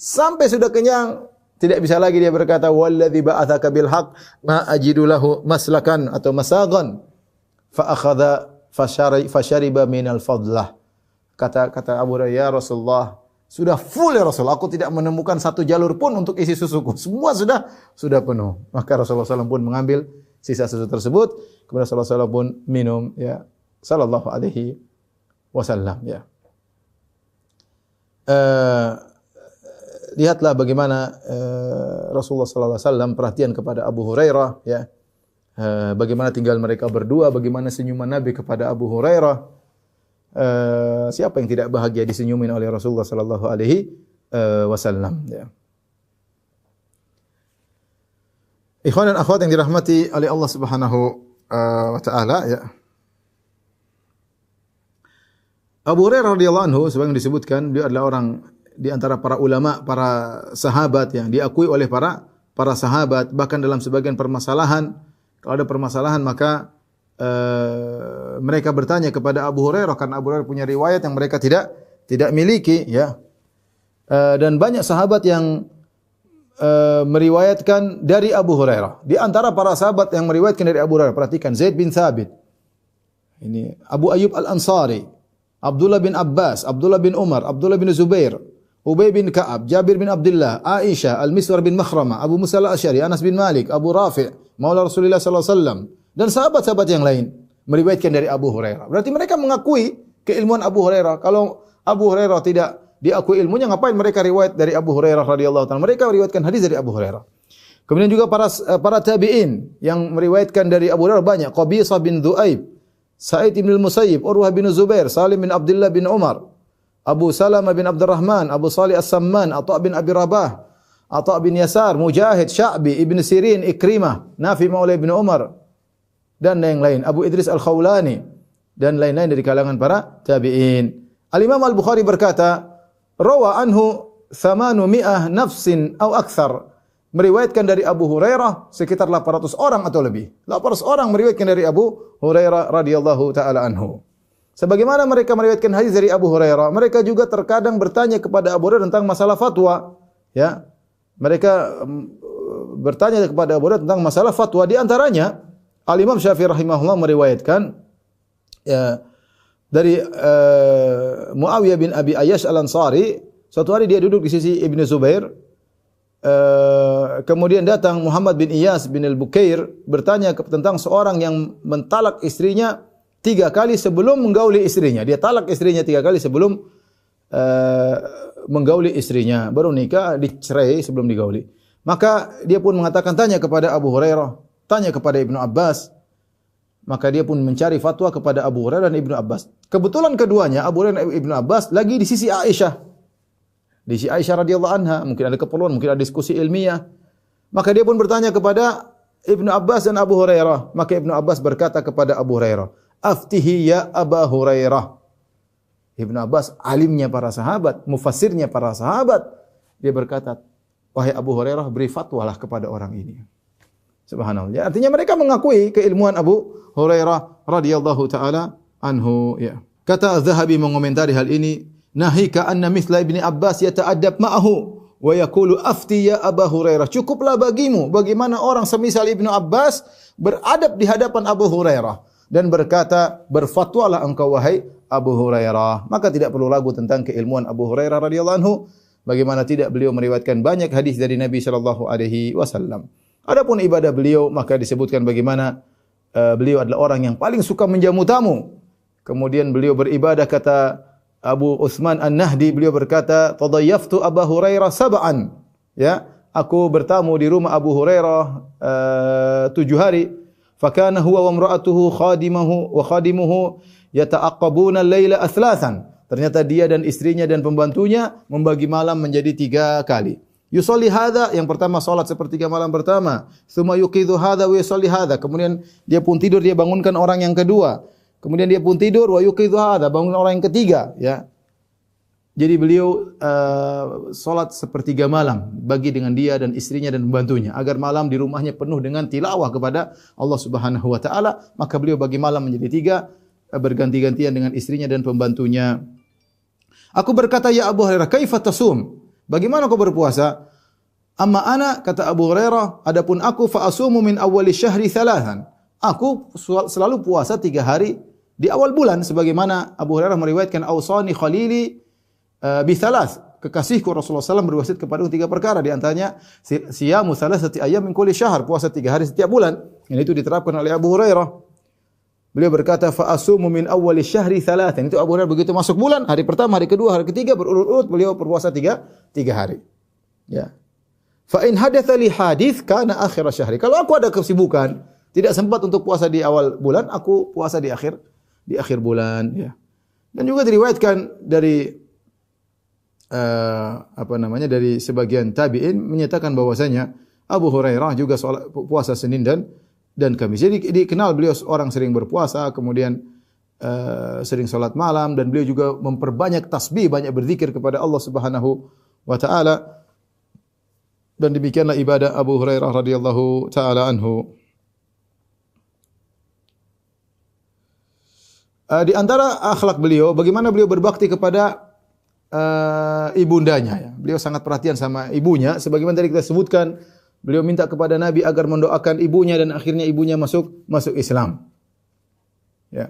Sampai sudah kenyang, tidak bisa lagi dia berkata, "Walladzi ba'atsaka bil haqq ma ajidu lahu maslakan atau masagan." Fa akhadha fashariba minal fadlah. Kata Abu Hurairah, "Ya Rasulullah, sudah full ya Rasulullah, aku tidak menemukan satu jalur pun untuk isi susuku. Semua sudah penuh." Maka Rasulullah SAW pun mengambil sisa susu tersebut, kemudian Rasulullah SAW pun minum, ya, sallallahu alaihi wasallam, ya. Lihatlah bagaimana Rasulullah sallallahu alaihi wasallam perhatian kepada Abu Hurairah, ya. Bagaimana tinggal mereka berdua, bagaimana senyuman Nabi kepada Abu Hurairah. Siapa yang tidak bahagia disenyumin oleh Rasulullah sallallahu alaihi wasallam, ya. Ikhwan dan akhwat yang dirahmati oleh Allah Subhanahu wa taala, ya. Abu Hurairah radhiyallahu anhu sebagaimana disebutkan, dia adalah orang di antara para ulama, para sahabat yang diakui oleh para sahabat. Bahkan dalam sebagian permasalahan, kalau ada permasalahan maka mereka bertanya kepada Abu Hurairah karena Abu Hurairah punya riwayat yang mereka tidak miliki, ya. dan banyak sahabat yang meriwayatkan dari Abu Hurairah. Di antara para sahabat yang meriwayatkan dari Abu Hurairah, perhatikan Zaid bin Thabit. Ini Abu Ayyub Al-Ansari, Abdullah bin Abbas, Abdullah bin Umar, Abdullah bin Zubair, Ubay bin Ka'ab, Jabir bin Abdullah, Aisyah, Al-Miswar bin Makhramah, Abu Musa Al-Asy'ari, Anas bin Malik, Abu Rafi', Maula Rasulullah sallallahu alaihi wasallam, dan sahabat-sahabat yang lain meriwayatkan dari Abu Hurairah. Berarti mereka mengakui keilmuan Abu Hurairah. Kalau Abu Hurairah tidak diakui ilmunya, ngapain mereka riwayat dari Abu Hurairah radhiyallahu ta'ala? Mereka meriwayatkan hadis dari Abu Hurairah. Kemudian juga para tabi'in yang meriwayatkan dari Abu Hurairah banyak. Qabisah bin Dhu'aib, Sa'id bin Al-Musayyib, Urwah bin Zubair, Salim bin Abdullah bin Umar, Abu Salamah bin Abdurrahman, Abu Salih As-Samman, Atha' bin Abi Rabah, Atha' bin Yasar, Mujahid, Sya'bi, Ibn Sirin, Ikrimah, Nafi Maula bin Umar, dan yang lain. Abu Idris Al-Khawlani, dan lain-lain dari kalangan para tabi'in. Al-Imam Al-Bukhari berkata, rawa anhu 800 nafsin atau akthar. Meriwayatkan dari Abu Hurairah sekitar 800 orang atau lebih. 800 orang meriwayatkan dari Abu Hurairah radhiyallahu taala anhu. Sebagaimana mereka meriwayatkan hadis dari Abu Hurairah, mereka juga terkadang bertanya kepada Abu Hurairah tentang masalah fatwa, ya. Mereka bertanya kepada Abu Hurairah tentang masalah fatwa. Di antaranya Al-Imam Syafi'i rahimahullah meriwayatkan ya, dari Muawiyah bin Abi Ayyash Al-Ansari, suatu hari dia duduk di sisi Ibnu Zubair. Kemudian datang Muhammad bin Iyas bin Al-Bukair bertanya tentang seorang yang mentalak istrinya 3 kali sebelum menggauli istrinya. Dia talak istrinya 3 kali sebelum menggauli istrinya. Baru nikah, dicerai sebelum digauli. Maka dia pun mengatakan, tanya kepada Abu Hurairah, tanya kepada Ibnu Abbas. Maka dia pun mencari fatwa kepada Abu Hurairah dan Ibnu Abbas. Kebetulan keduanya, Abu Hurairah dan Ibnu Abbas, lagi di sisi Aisyah. Di sisi Aisyah radhiyallahu anha, mungkin ada keperluan, mungkin ada diskusi ilmiah. Maka dia pun bertanya kepada Ibnu Abbas dan Abu Hurairah. Maka Ibnu Abbas berkata kepada Abu Hurairah, "Aftihi ya Aba Hurairah." Ibnu Abbas alimnya para sahabat, mufassirnya para sahabat. Dia berkata, "Wahai Abu Hurairah, beri fatwalah kepada orang ini." Subhanallah. Artinya mereka mengakui keilmuan Abu Hurairah radhiyallahu taala anhu, ya. Kata Az-Zahabi mengomentari hal ini, nahika anna mithla Ibni Abbas yata'addab ma'ahu wa yaqulu afti ya Aba Hurairah. Cukuplah bagimu bagaimana orang semisal Ibnu Abbas beradab di hadapan Abu Hurairah dan berkata, berfatwalah engkau wahai Abu Hurairah. Maka tidak perlu ragu tentang keilmuan Abu Hurairah radhiyallahu anhu, bagaimana tidak beliau meriwayatkan banyak hadis dari Nabi sallallahu alaihi wasallam. Adapun ibadah beliau, maka disebutkan bagaimana beliau adalah orang yang paling suka menjamu tamu. Kemudian beliau beribadah, kata Abu Utsman An-Nahdi, beliau berkata, "Tadayyaftu Abu Hurairah sab'an." Ya, aku bertamu di rumah Abu Hurairah 7 hari. Fakana huwa wa imra'atuhu khadimuhu yata'aqqabuna al-laila athlatan. Ternyata dia dan istrinya dan pembantunya membagi malam menjadi 3 kali. Yusalli hadza, yang pertama salat sepertiga malam pertama. Tsumma yuqidhu hadza wa yusalli hadza. Kemudian dia pun tidur, dia bangunkan orang yang kedua. Kemudian dia pun tidur, wa yuqidhu hadza, bangun orang yang ketiga, ya. Jadi beliau salat sepertiga malam bagi dengan dia dan istrinya dan pembantunya agar malam di rumahnya penuh dengan tilawah kepada Allah Subhanahu wa taala. Maka beliau bagi malam menjadi 3, berganti-gantian dengan istrinya dan pembantunya. Aku berkata, "Ya Abu Hurairah, kaifa tasum?" Bagaimana kau berpuasa? Amma ana, kata Abu Hurairah, adapun aku fa asumu min awwali syahri 3. Aku selalu puasa 3 hari di awal bulan, sebagaimana Abu Hurairah meriwayatkan, "Ausani khalili bi 3." Kekasihku Rasulullah SAW berwasiat kepada 3 perkara, di antaranya siyamu 3 ayyam min kulli syahr, puasa 3 hari setiap bulan. Ini itu diterapkan oleh Abu Hurairah. Beliau berkata, "Fa asumu min awwali syahri 3." Itu Abu Hurairah begitu masuk bulan, hari pertama, hari kedua, hari ketiga berurut-urut beliau berpuasa 3 hari. Ya. Fa in hadatsa li hadits kana akhir syahri. Kalau aku ada kesibukan, tidak sempat untuk puasa di awal bulan, aku puasa di akhir bulan, ya. Dan juga diriwayatkan dari dari sebagian tabi'in menyatakan bahwasanya Abu Hurairah juga puasa Senin dan Kamis. Jadi dikenal beliau orang sering berpuasa, kemudian sering salat malam, dan beliau juga memperbanyak tasbih, banyak berzikir kepada Allah Subhanahu wa taala. Dan demikianlah ibadah Abu Hurairah radhiyallahu taala anhu. Di antara akhlak beliau, bagaimana beliau berbakti kepada ibundanya ya. Beliau sangat perhatian sama ibunya sebagaimana tadi kita sebutkan, beliau minta kepada Nabi agar mendoakan ibunya dan akhirnya ibunya masuk Islam. Ya.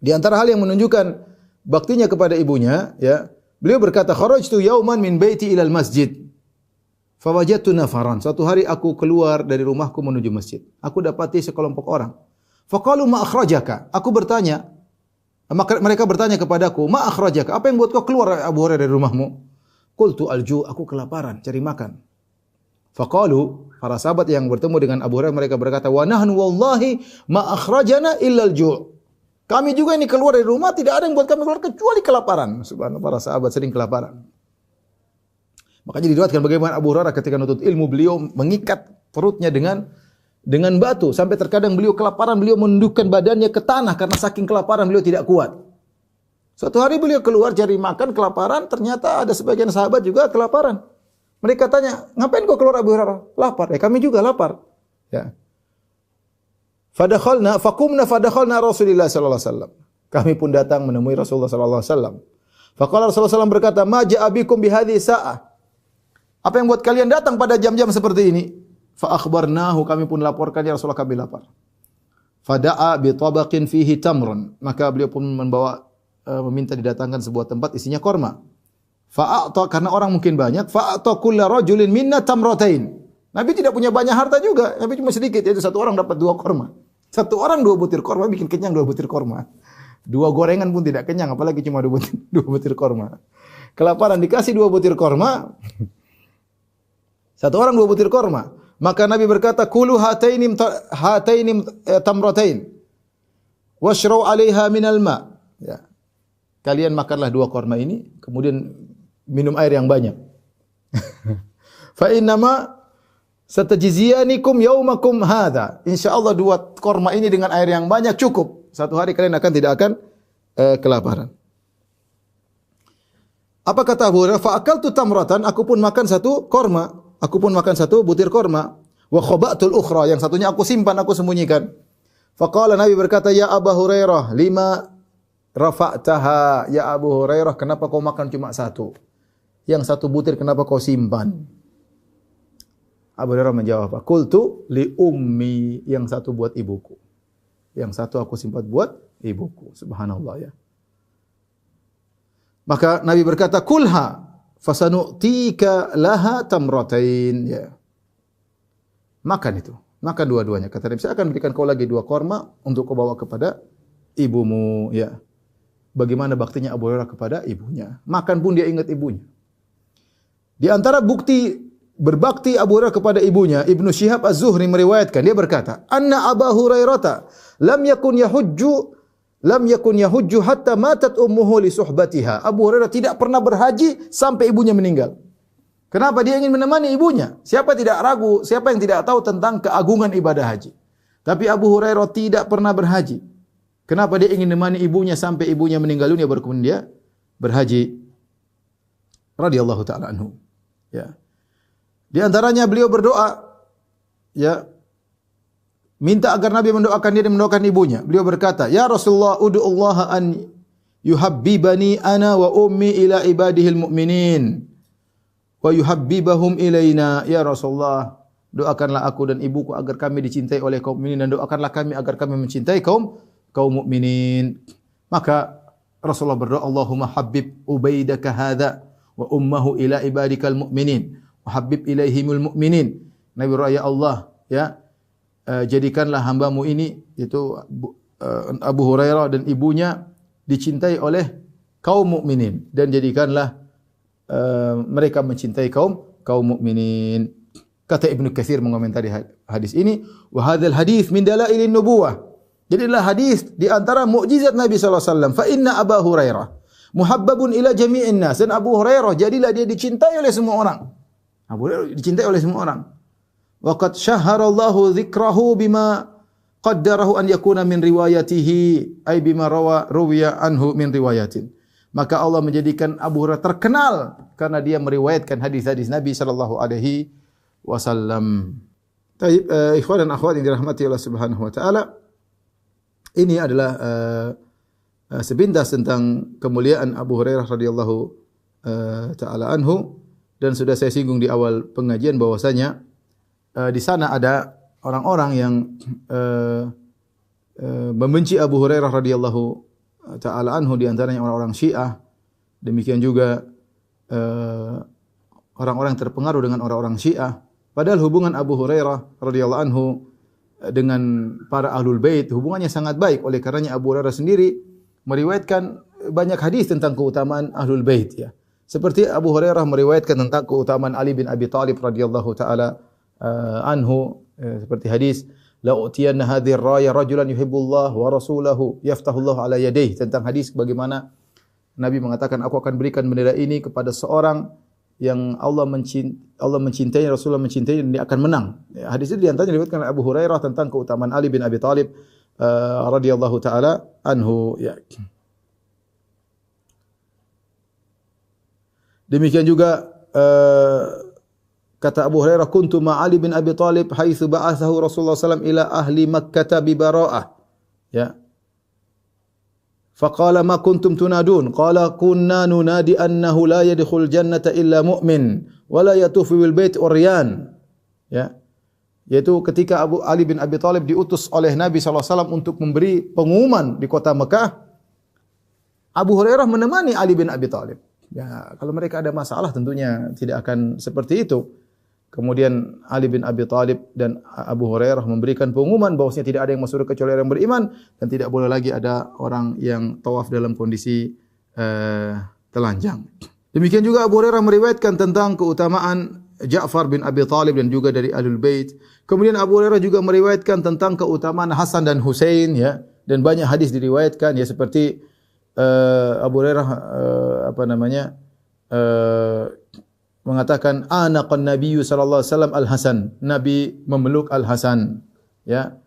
Di antara hal yang menunjukkan baktinya kepada ibunya, ya, beliau berkata, "Kharajtu yauman min baiti ilal masjid, fawajadtu nafaran." Suatu hari aku keluar dari rumahku menuju masjid. Aku dapati sekelompok orang. Faqalu ma akhrajaka? Aku bertanya, maka mereka bertanya kepadaku, "Ma akhrajaka? Apa yang buat kau keluar Abu Hurairah dari rumahmu?" Qultu al-ju', aku kelaparan, cari makan. Faqalu, para sahabat yang bertemu dengan Abu Hurairah mereka berkata, "Wa nahnu wallahi ma akhrajana illa al-ju'." Kami juga ini keluar dari rumah tidak ada yang buat kami keluar kecuali kelaparan. Subhanallah, para sahabat sering kelaparan. Makanya diriwayatkan bagaimana Abu Hurairah ketika menuntut ilmu beliau mengikat perutnya dengan batu sampai terkadang beliau kelaparan, beliau menundukkan badannya ke tanah karena saking kelaparan beliau tidak kuat. Suatu hari beliau keluar cari makan kelaparan, ternyata ada sebagian sahabat juga kelaparan. Mereka tanya, "Ngapain kau keluar Abu Hurairah?" "Lapar." Kami juga lapar. Ya. Fadakhalna Rasulullah sallallahu alaihi wasallam. Kami pun datang menemui Rasulullah sallallahu alaihi wasallam. Faqala Rasulullah sallallahu berkata, "Ma ja'a bikum bi hadhihi sa'ah?" Apa yang buat kalian datang pada jam-jam seperti ini? Fa akhbarnahu, kami pun laporkan, ya Rasulullah kami lapar. Fada'a bi tabaqin fihi tamrun, maka beliau pun meminta didatangkan sebuah tempat isinya korma. Fa'ata, karena orang mungkin banyak, fa'ata kullu rajulin minna tamratain. Nabi tidak punya banyak harta juga, Nabi cuma sedikit, yaitu satu orang dapat 2 korma. Satu orang 2 butir korma bikin kenyang 2 butir korma. 2 gorengan pun tidak kenyang, apalagi cuma 2 butir korma. Kelaparan dikasih 2 butir korma. Satu orang 2 butir korma. Maka Nabi berkata, "Kulu hatainim tamratain washrau 'alaiha minal ma." Ya. Kalian makanlah 2 korma ini, kemudian minum air yang banyak. Fa innama satajziyanikum yaumakum hadza. Insyaallah 2 korma ini dengan air yang banyak cukup. Satu hari kalian tidak akan kelaparan. Apa kata Abu Hurairah? Fa akaltu tamratan, aku pun makan 1 korma. Aku pun makan 1 butir korma. Wa khaba'tul ukhra, yang satunya aku simpan, aku sembunyikan. Faqala, Nabi berkata, "Ya Abu Hurairah, lima rafa'taha?" Ya Abu Hurairah, kenapa kau makan cuma 1? Yang 1 butir kenapa kau simpan? Abu Hurairah menjawab, "Qultu li ummi," yang 1 buat ibuku. Yang 1 aku simpan buat ibuku. Subhanallah ya. Maka Nabi berkata, "Kulha fasanu'tika laha tamratain." Ya. Makan itu. Makan dua-duanya. Kata Nabi, saya akan berikan kau lagi 2 korma untuk kau bawa kepada ibumu. Ya. Bagaimana baktinya Abu Hurairah kepada ibunya. Makan pun dia ingat ibunya. Di antara bukti berbakti Abu Hurairah kepada ibunya, Ibnu Syihab Az-Zuhri meriwayatkan, dia berkata, "Anna Abu Hurairah lam yakun yahujju hatta matat ummuhu li suhbatiha." Abu Hurairah tidak pernah berhaji sampai ibunya meninggal. Kenapa? Dia ingin menemani ibunya. Siapa tidak ragu, siapa yang tidak tahu tentang keagungan ibadah haji. Tapi Abu Hurairah tidak pernah berhaji. Kenapa? Dia ingin menemani ibunya sampai ibunya meninggal dunia baru kemudian dia berhaji. Radhiyallahu taala anhu. Ya. Di antaranya beliau berdoa, ya, minta agar Nabi mendoakan dia dan mendoakan ibunya. Beliau berkata, "Ya Rasulullah, ud'ullaha an yuhabbibani ana wa ummi ila ibadihil mu'minin wa yuhabbibahum ilaina." Ya Rasulullah, doakanlah aku dan ibuku agar kami dicintai oleh kaum mukminin dan doakanlah kami agar kami mencintai kaum mukminin. Maka Rasulullah berdoa, "Allahumma habbib ubaidaka hadza wa ummuhu ila ibadikal mu'minin wa habbib ilaihimul mu'minin." Nabi berdoa, "Ya Allah, ya, jadikanlah hambamu ini," itu Abu Hurairah dan ibunya dicintai oleh kaum mukminin dan jadikanlah mereka mencintai kaum mukminin. Kata Ibnu Katsir mengomentari hadis ini, wa hadzal hadis min dalailin nubuwah. Jadilah hadis di antara mukjizat Nabi sallallahu alaihi wasallam. Fa inna Abu Hurairah muhabbabun ila jami'in nas. Dan Abu Hurairah jadilah dia dicintai oleh semua orang. Abu Hurairah dicintai oleh semua orang. Wa qad syahharallahu dzikrahu bima qaddarahu an yakuna min riwayatihi, ay bima ruwiya anhu min riwayatin. Maka Allah menjadikan Abu Hurairah terkenal karena dia meriwayatkan hadis-hadis Nabi sallallahu alaihi wasallam. Baik, ikhwan dan akhwat yang dirahmati Allah Subhanahu wa taala, ini adalah sepintas tentang kemuliaan Abu Hurairah radhiyallahu taala anhu, dan sudah saya singgung di awal pengajian bahwasanya di sana ada orang-orang yang membenci Abu Hurairah radhiyallahu taala anhu, di antaranya orang-orang Syiah. Demikian juga orang-orang yang terpengaruh dengan orang-orang Syiah. Padahal hubungan Abu Hurairah radhiyallahu anhu dengan para ahlul bait hubungannya sangat baik. Oleh karenanya Abu Hurairah sendiri meriwayatkan banyak hadis tentang keutamaan ahlul bait, ya. Seperti Abu Hurairah meriwayatkan tentang keutamaan Ali bin Abi Thalib radhiyallahu taala anhu, seperti hadis la utiyanna hadhihi ar-raya rajulan yuhibbullah wa rasulahu yaftahullahu ala yadayhi, tentang hadis bagaimana Nabi mengatakan, aku akan berikan bendera ini kepada seorang yang Allah mencintai, Rasulullah mencintai, dan dia akan menang. Ya, hadis itu di antaranya diriwayatkan oleh Abu Hurairah tentang keutamaan Ali bin Abi Thalib radhiyallahu taala anhu, ya. Demikian juga kata Abu Hurairah, kuntu ma Ali bin Abi Thalib haitsu ba'athahu Rasulullah sallallahu alaihi wasallam ila ahli Makkah bi Bara'ah, ya. Faqala ma kuntum tunadun, qala kunna nunadi annahu la yadkhul jannata illa mu'min wa la yatufu bil bait uryan, ya. Yaitu ketika Ali bin Abi Thalib diutus oleh Nabi sallallahu alaihi wasallam untuk memberi pengumuman di kota Mekah, Abu Hurairah menemani Ali bin Abi Thalib. Ya, kalau mereka ada masalah tentunya tidak akan seperti itu. Kemudian Ali bin Abi Thalib dan Abu Hurairah memberikan pengumuman bahwasanya tidak ada yang masuk surga kecuali orang yang beriman, dan tidak boleh lagi ada orang yang tawaf dalam kondisi telanjang. Demikian juga Abu Hurairah meriwayatkan tentang keutamaan Ja'far bin Abi Thalib dan juga dari Ahlul Bait. Kemudian Abu Hurairah juga meriwayatkan tentang keutamaan Hasan dan Husain, ya, dan banyak hadis diriwayatkan, ya, seperti Abu Hurairah mengatakan anaqan nabiyyu sallallahu alaihi wasallam al-Hasan, Nabi memeluk al-Hasan, ya.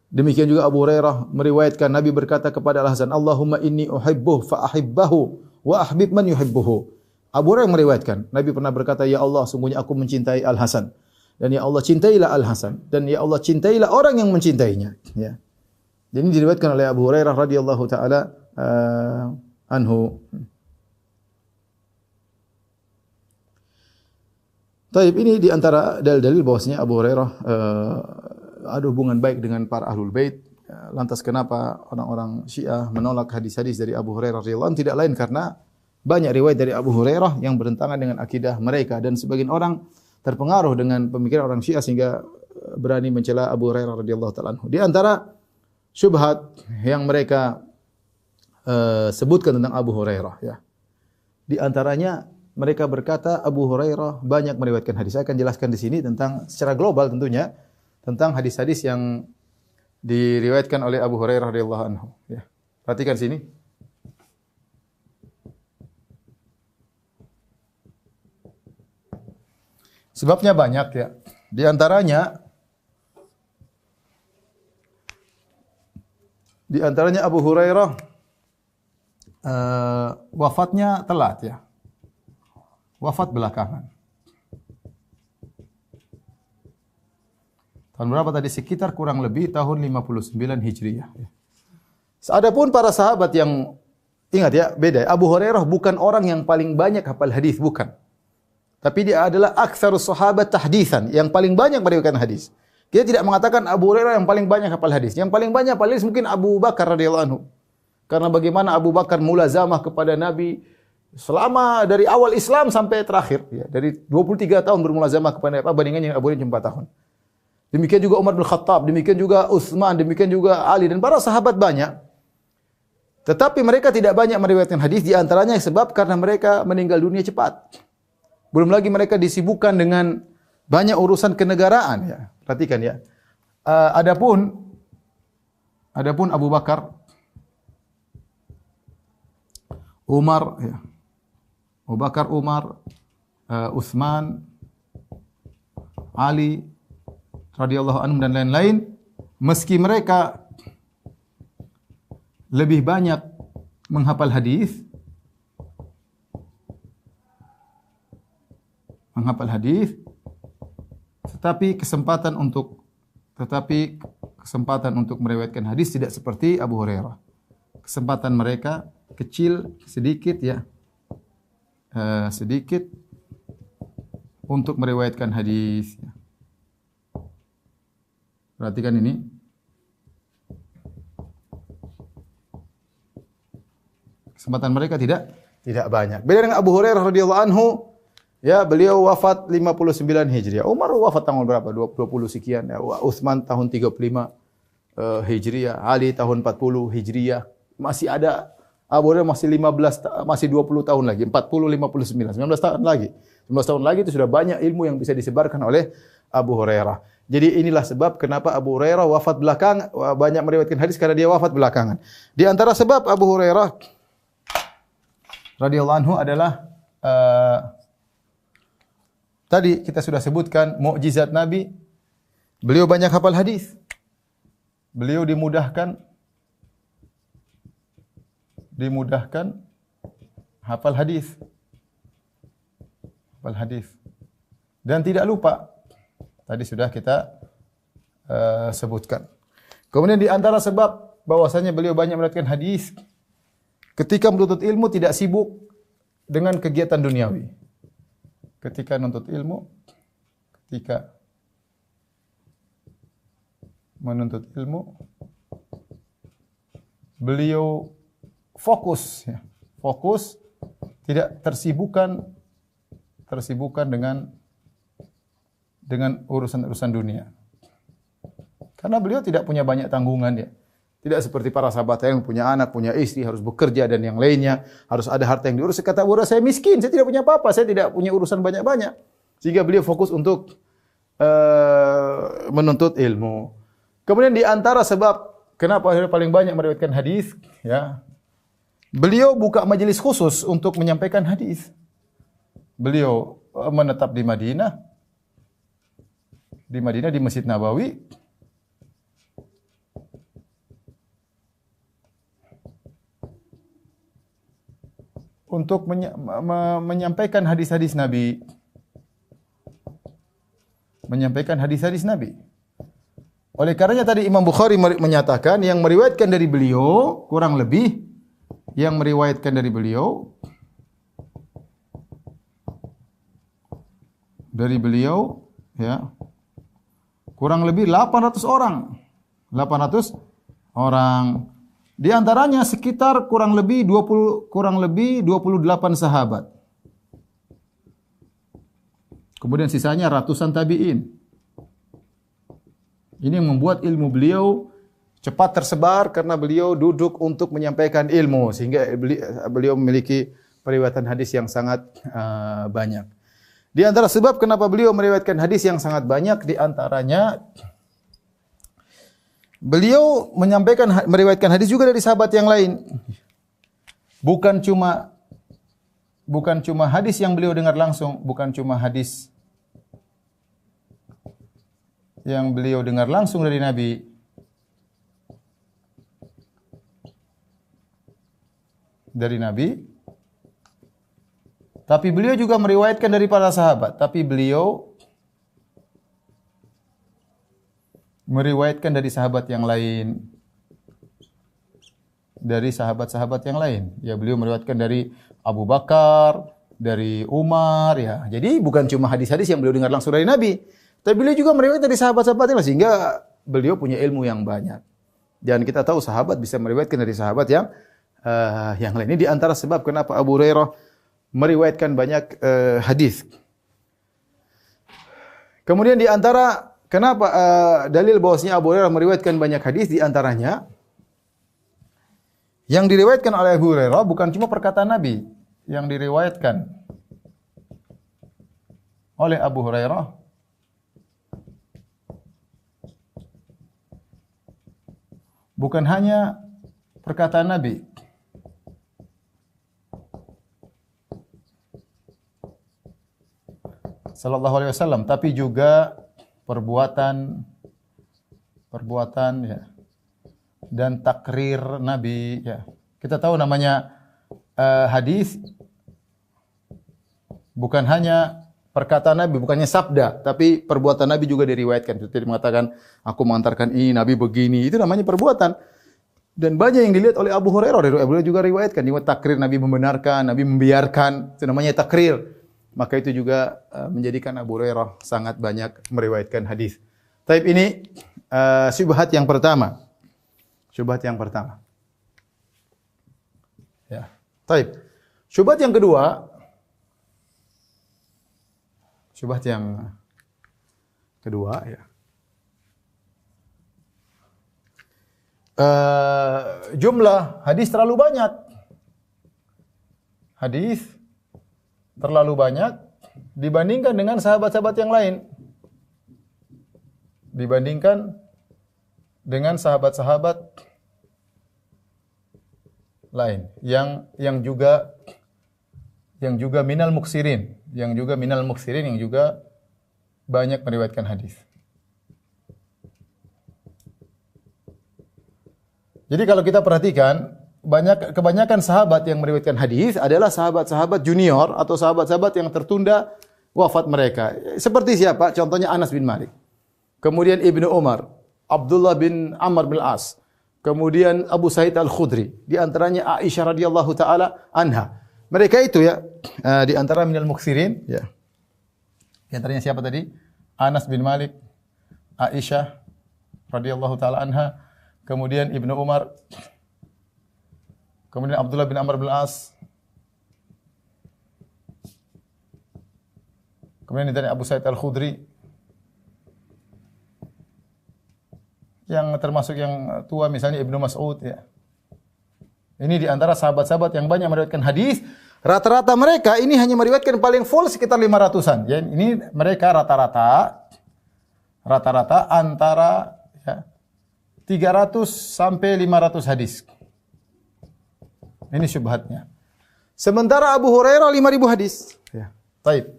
Demikian juga Abu Hurairah meriwayatkan Nabi berkata kepada al-Hasan, Allahumma inni uhibbuhu fa ahibbahu wa ahbib man yuhibbuhu. Abu Hurairah meriwayatkan Nabi pernah berkata, ya Allah, sungguhnya aku mencintai al-Hasan, dan ya Allah cintailah al-Hasan, dan ya Allah cintailah orang yang mencintainya, ya. Dan ini diriwayatkan oleh Abu Hurairah radhiyallahu taala anhu. Taib, ini di antara dalil-dalil bahwasanya Abu Hurairah ada hubungan baik dengan para ahlul bait. Lantas kenapa orang-orang Syiah menolak hadis-hadis dari Abu Hurairah radhiyallahu anhu? Tidak lain karena banyak riwayat dari Abu Hurairah yang bertentangan dengan akidah mereka, dan sebagian orang terpengaruh dengan pemikiran orang Syiah sehingga berani mencela Abu Hurairah radhiyallahu taala anhu. Di antara syubhat yang mereka sebutkan tentang Abu Hurairah, ya. Di antaranya mereka berkata Abu Hurairah banyak meriwayatkan hadis. Saya akan jelaskan di sini tentang secara global tentunya tentang hadis-hadis yang diriwayatkan oleh Abu Hurairah radhiyallahu anhu, ya. Perhatikan sini. Sebabnya banyak, ya. Di antaranya Abu Hurairah wafatnya telat, ya. Wafat belakangan. Tahun berapa tadi? Sekitar kurang lebih tahun 59 Hijriah. Adapun para sahabat yang, ingat ya, beda. Abu Hurairah bukan orang yang paling banyak hafal hadis, bukan. Tapi dia adalah aktsarus sahabat tahditsan, yang paling banyak meriwayatkan hadis. Kita tidak mengatakan Abu Hurairah yang paling banyak hafal hadis. Yang paling banyak hafal hadis mungkin Abu Bakar radhiyallahu anhu. Karena bagaimana Abu Bakar mulazamah kepada Nabi selama dari awal Islam sampai terakhir, ya, dari 23 tahun bermulazamah kepada Nabi, bandingannya Abu Hurairah 4 tahun. Demikian juga Umar bin Khattab, demikian juga Utsman, demikian juga Ali, dan para sahabat banyak. Tetapi mereka tidak banyak meriwayatkan hadis, di antaranya sebab karena mereka meninggal dunia cepat. Belum lagi mereka disibukkan dengan banyak urusan kenegaraan, ya. Perhatikan, ya. Adapun Abu Bakar, Umar, ya. Abu Bakar, Umar, Utsman, Ali radhiyallahu anhum dan lain-lain, meski mereka lebih banyak menghafal hadis, tetapi kesempatan untuk meriwayatkan hadis tidak seperti Abu Hurairah. kesempatan mereka kecil, sedikit ya. Sedikit untuk meriwayatkan hadis. Perhatikan ini. Kesempatan mereka tidak banyak. Beda dengan Abu Hurairah radhiyallahu anhu, ya, beliau wafat 59 Hijriah. Umar wafat tahun berapa? 20 sekian. Ya. Utsman tahun 35 Hijriah, Ali tahun 40 Hijriah. Masih ada Abu Hurairah masih 20 tahun lagi, 40 59, 19 tahun lagi. 19 tahun lagi itu sudah banyak ilmu yang bisa disebarkan oleh Abu Hurairah. Jadi inilah sebab kenapa Abu Hurairah wafat belakangan, banyak meriwayatkan hadis karena dia wafat belakangan. Di antara sebab Abu Hurairah radhiyallahu anhu adalah tadi kita sudah sebutkan mukjizat Nabi. Beliau banyak hafal hadis. Beliau dimudahkan hafal hadis. Hafal hadis. Dan tidak lupa. Tadi sudah kita sebutkan. Kemudian di antara sebab bahwasanya beliau banyak meriwayatkan hadis, ketika menuntut ilmu tidak sibuk dengan kegiatan duniawi. Ketika menuntut ilmu, beliau fokus, tidak tersibukkan dengan urusan-urusan dunia. Karena beliau tidak punya banyak tanggungan ya. Tidak seperti para sahabat yang punya anak, punya istri, harus bekerja dan yang lainnya, harus ada harta yang diurus. Kata Abu Hurairah, saya miskin, saya tidak punya apa-apa, saya tidak punya urusan banyak-banyak. Sehingga beliau fokus untuk menuntut ilmu. Kemudian di antara sebab kenapa beliau paling banyak meriwayatkan hadis, ya, beliau buka majelis khusus untuk menyampaikan hadis. Beliau menetap di Madinah, di Masjid Nabawi. Untuk menyampaikan hadis-hadis Nabi. Oleh karenanya tadi Imam Bukhari menyatakan yang meriwayatkan dari beliau kurang lebih ya kurang lebih 800 orang. 800 orang. Di antaranya sekitar kurang lebih 28 sahabat. Kemudian sisanya ratusan tabi'in. Ini yang membuat ilmu beliau cepat tersebar karena beliau duduk untuk menyampaikan ilmu sehingga beliau memiliki periwayatan hadis yang sangat banyak. Di antara sebab kenapa beliau meriwayatkan hadis yang sangat banyak di antaranya beliau meriwayatkan hadis juga dari sahabat yang lain. Bukan cuma hadis yang beliau dengar langsung, bukan cuma hadis yang beliau dengar langsung dari Nabi. Tapi beliau juga meriwayatkan dari para sahabat, tapi beliau meriwayatkan dari sahabat yang lain. Dari sahabat-sahabat yang lain. Ya, beliau meriwayatkan dari Abu Bakar, dari Umar, ya. Jadi bukan cuma hadis-hadis yang beliau dengar langsung dari Nabi, tapi beliau juga meriwayatkan dari sahabat-sahabat yang lain sehingga beliau punya ilmu yang banyak. Dan kita tahu sahabat bisa meriwayatkan dari sahabat yang lain. Ini di antara sebab kenapa Abu Hurairah meriwayatkan banyak hadis. Kemudian di antara kenapa dalil bahwasanya Abu Hurairah meriwayatkan banyak hadis di antaranya yang diriwayatkan oleh Abu Hurairah bukan cuma perkataan Nabi, yang diriwayatkan oleh Abu Hurairah bukan hanya perkataan Nabi, sallallahu alaihi wasallam, tapi juga perbuatan ya, dan takrir Nabi ya. Kita tahu namanya hadis bukan hanya perkataan Nabi, bukannya sabda, tapi perbuatan Nabi juga diriwayatkan. Seperti mengatakan, aku mengantarkan ini, Nabi begini, itu namanya perbuatan. Dan banyak yang dilihat oleh Abu Hurairah. Dari Abu Hurairah juga riwayatkan. Juga takrir Nabi membenarkan, Nabi membiarkan. Itu namanya takrir. Maka itu juga menjadikan Abu Hurairah sangat banyak meriwayatkan hadis. Taib ini syubhat yang pertama. Syubhat yang pertama. Ya. Taib. Syubhat yang kedua. Syubhat yang kedua ya. Jumlah hadis terlalu banyak. Hadis terlalu banyak dibandingkan dengan sahabat-sahabat yang lain. Dibandingkan dengan sahabat-sahabat lain yang juga minal muksirin, yang juga banyak meriwayatkan hadis. Jadi kalau kita perhatikan, kebanyakan sahabat yang meriwayatkan hadis adalah sahabat-sahabat junior atau sahabat-sahabat yang tertunda wafat mereka. Seperti siapa? Contohnya Anas bin Malik. Kemudian Ibnu Umar, Abdullah bin Amr bin As. Kemudian Abu Sa'id Al-Khudri. Di antaranya Aisyah radhiyallahu taala anha. Mereka itu ya di antara minal muksirin ya. Di antaranya siapa tadi? Anas bin Malik, Aisyah radhiyallahu taala anha. Kemudian Ibnu Umar, kemudian Abdullah bin Amr bin As, kemudian dari Abu Sa'id Al-Khudri, yang termasuk yang tua misalnya Ibnu Mas'ud ya. Ini di antara sahabat-sahabat yang banyak meriwayatkan hadis. Rata-rata mereka ini hanya meriwayatkan paling full sekitar 500-an. Ya, ini mereka rata-rata antara ya, 300 sampai 500 hadis. Ini syubhatnya. Sementara Abu Hurairah 5.000 hadis. Ya. Taib.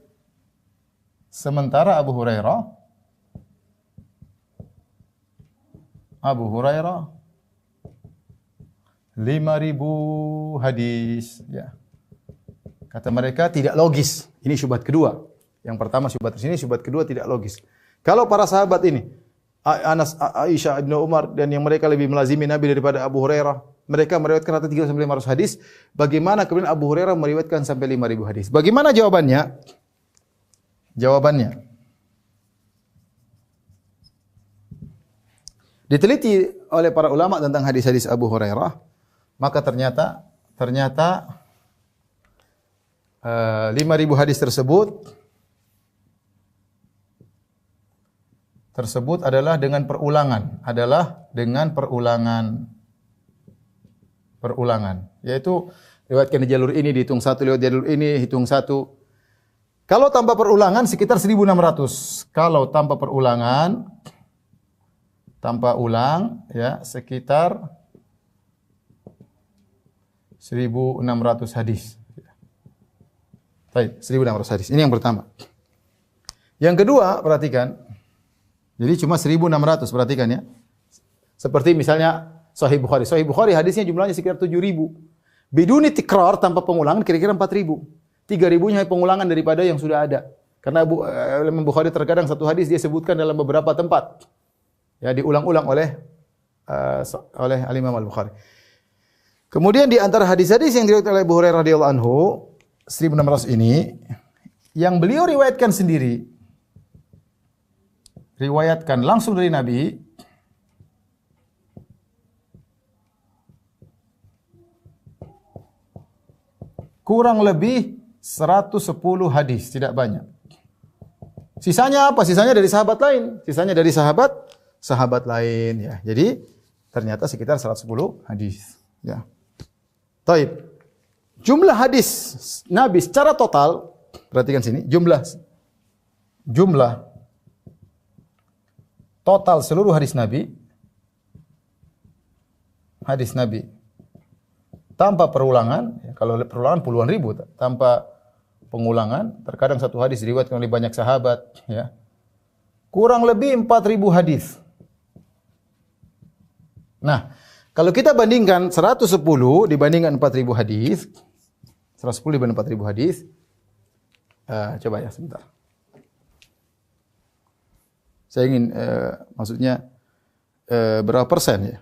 Sementara Abu Hurairah 5.000 hadis. Ya. Kata mereka tidak logis. Ini syubhat kedua. Yang pertama syubhat di sini, syubhat kedua tidak logis. Kalau para sahabat ini Anas, Aisyah, Ibnu Umar dan yang mereka lebih melazimi Nabi daripada Abu Hurairah. Mereka meriwayatkan rata 3 sampai 500 hadis. Bagaimana kemudian Abu Hurairah meriwayatkan sampai 5.000 hadis? Bagaimana jawabannya? Jawabannya diteliti oleh para ulama tentang hadis-hadis Abu Hurairah, maka ternyata 5.000 hadis tersebut adalah dengan perulangan, yaitu lewatkan di jalur ini dihitung satu, lewat jalur ini hitung satu. Kalau tanpa perulangan sekitar 1.600. Kalau tanpa ulang ya sekitar 1.600 hadis. Baik, 1.600 hadis. Ini yang pertama. Yang kedua, perhatikan. Jadi cuma 1.600, perhatikan ya. Seperti misalnya Sahih Bukhari. Sahih Bukhari hadisnya jumlahnya sekitar 7.000. Biduni tikrar, tanpa pengulangan kira-kira 4.000. 3.000-nya pengulangan daripada yang sudah ada. Karena Imam Bukhari terkadang satu hadis dia sebutkan dalam beberapa tempat. Ya, diulang-ulang oleh Al-Imam Al-Bukhari. Kemudian di antara hadis-hadis yang diriwayatkan oleh Abu Hurairah radhiyallahu anhu 1.600 ini yang beliau riwayatkan sendiri, riwayatkan langsung dari Nabi, kurang lebih 110 hadis, tidak banyak. Sisanya apa? Sisanya dari sahabat lain. Sisanya dari sahabat lain ya. Jadi ternyata sekitar 110 hadis ya. Taib. Jumlah hadis Nabi secara total, perhatikan sini, jumlah total seluruh hadis Nabi tanpa perulangan, ya, kalau perulangan puluhan ribu, tanpa pengulangan, terkadang satu hadis diriwayatkan oleh banyak sahabat, ya, kurang lebih 4.000 hadis. Nah, kalau kita bandingkan 110 dibandingkan 4.000 hadis, 110 dibanding 4.000 hadis, coba ya sebentar. Saya ingin maksudnya berapa persen ya?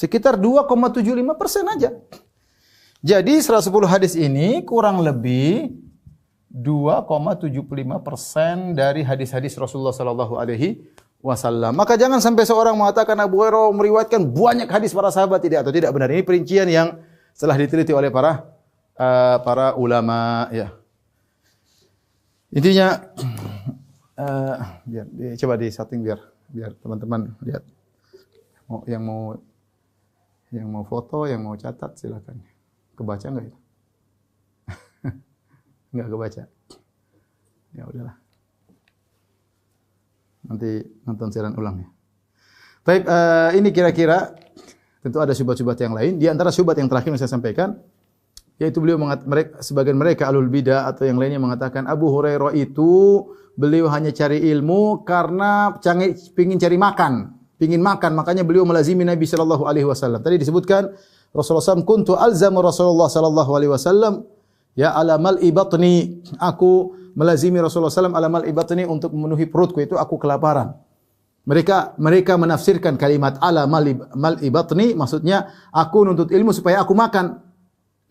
Sekitar 2,75% aja. Jadi 110 hadis ini kurang lebih 2,75% dari hadis-hadis Rasulullah sallallahu alaihi wasallam. Maka jangan sampai seorang mengatakan Abu Hurairah meriwayatkan banyak hadis para sahabat, tidak, atau tidak benar. Ini perincian yang telah diteliti oleh para ulama, ya. Intinya coba di setting biar teman-teman lihat. Yang mau foto, yang mau catat silakan. Kebaca enggak itu? Enggak kebaca. Ya udahlah. Nanti nonton siaran ulang ya. Baik, ini kira-kira tentu ada syubhat-syubhat yang lain. Di antara syubhat yang terakhir yang saya sampaikan, yaitu sebagian mereka alul bidah atau yang lainnya mengatakan Abu Hurairah itu beliau hanya cari ilmu karena pingin cari makan. Pingin makan, makanya beliau melazimi Nabi sallallahu alaihi wasallam. Tadi disebutkan Rasulullah SAW, kuntu alzamu Rasulullah sallallahu alaihi wasallam ya ala mal'i batni. Aku melazimi Rasulullah SAW ala mal'i batni untuk memenuhi perutku, itu aku kelaparan. Mereka menafsirkan kalimat ala mal'i batni maksudnya aku nuntut ilmu supaya aku makan.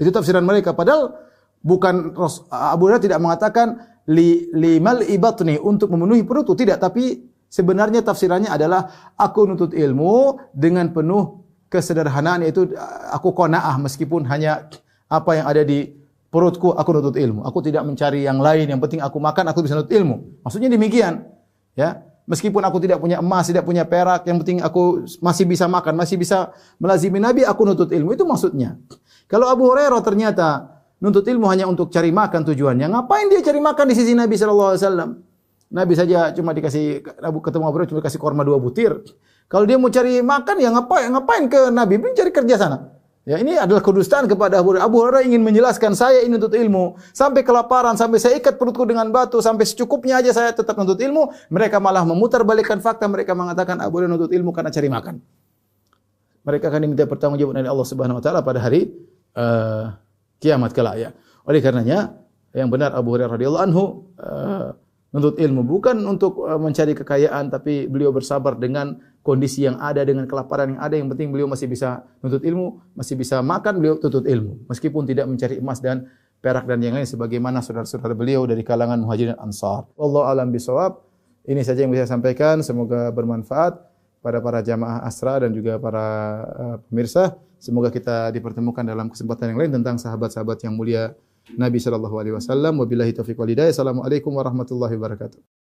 Itu tafsiran mereka, padahal bukan Abu Hurairah tidak mengatakan li mal'i batni untuk memenuhi perutku, tidak, tapi sebenarnya tafsirannya adalah aku nuntut ilmu dengan penuh kesederhanaan, yaitu aku qanaah meskipun hanya apa yang ada di perutku, aku nuntut ilmu. Aku tidak mencari yang lain, yang penting aku makan, aku bisa nuntut ilmu. Maksudnya demikian. Ya, meskipun aku tidak punya emas, tidak punya perak, yang penting aku masih bisa makan, masih bisa melazimi Nabi, aku nuntut ilmu. Itu maksudnya. Kalau Abu Hurairah ternyata nuntut ilmu hanya untuk cari makan tujuannya, ngapain dia cari makan di sisi Nabi sallallahu alaihi wasallam? Nabi saja cuma ketemu Abu Hurairah cuma dikasih korma 2 butir. Kalau dia mau cari makan, ya ngapain ke Nabi? Cari kerja sana. Ya, ini adalah kedustaan kepada Abu Hurairah. Abu Hurairah ingin menjelaskan, saya ini nuntut ilmu. Sampai kelaparan, sampai saya ikat perutku dengan batu, sampai secukupnya aja saya tetap nuntut ilmu. Mereka malah memutarbalikkan fakta. Mereka mengatakan Abu Hurairah nuntut ilmu karena cari makan. Mereka akan diminta pertanggungjawaban oleh Allah Subhanahu wa taala pada hari kiamat kelak, ya. Oleh karenanya, yang benar Abu Hurairah radhiyallahu anhu nuntut ilmu bukan untuk mencari kekayaan, tapi beliau bersabar dengan kondisi yang ada, dengan kelaparan yang ada. Yang penting beliau masih bisa nuntut ilmu, masih bisa makan, beliau tuntut ilmu. Meskipun tidak mencari emas dan perak dan yang lain sebagaimana saudara-saudara beliau dari kalangan Muhajirin Ansar. Wallahu a'lam bishawab. Ini saja yang bisa saya sampaikan, semoga bermanfaat pada para jamaah Asra dan juga para pemirsa. Semoga kita dipertemukan dalam kesempatan yang lain tentang sahabat-sahabat yang mulia Nabi sallallahu alaihi wasallam. Wabillahi taufiq wal hidayah. Assalamualaikum warahmatullahi wabarakatuh.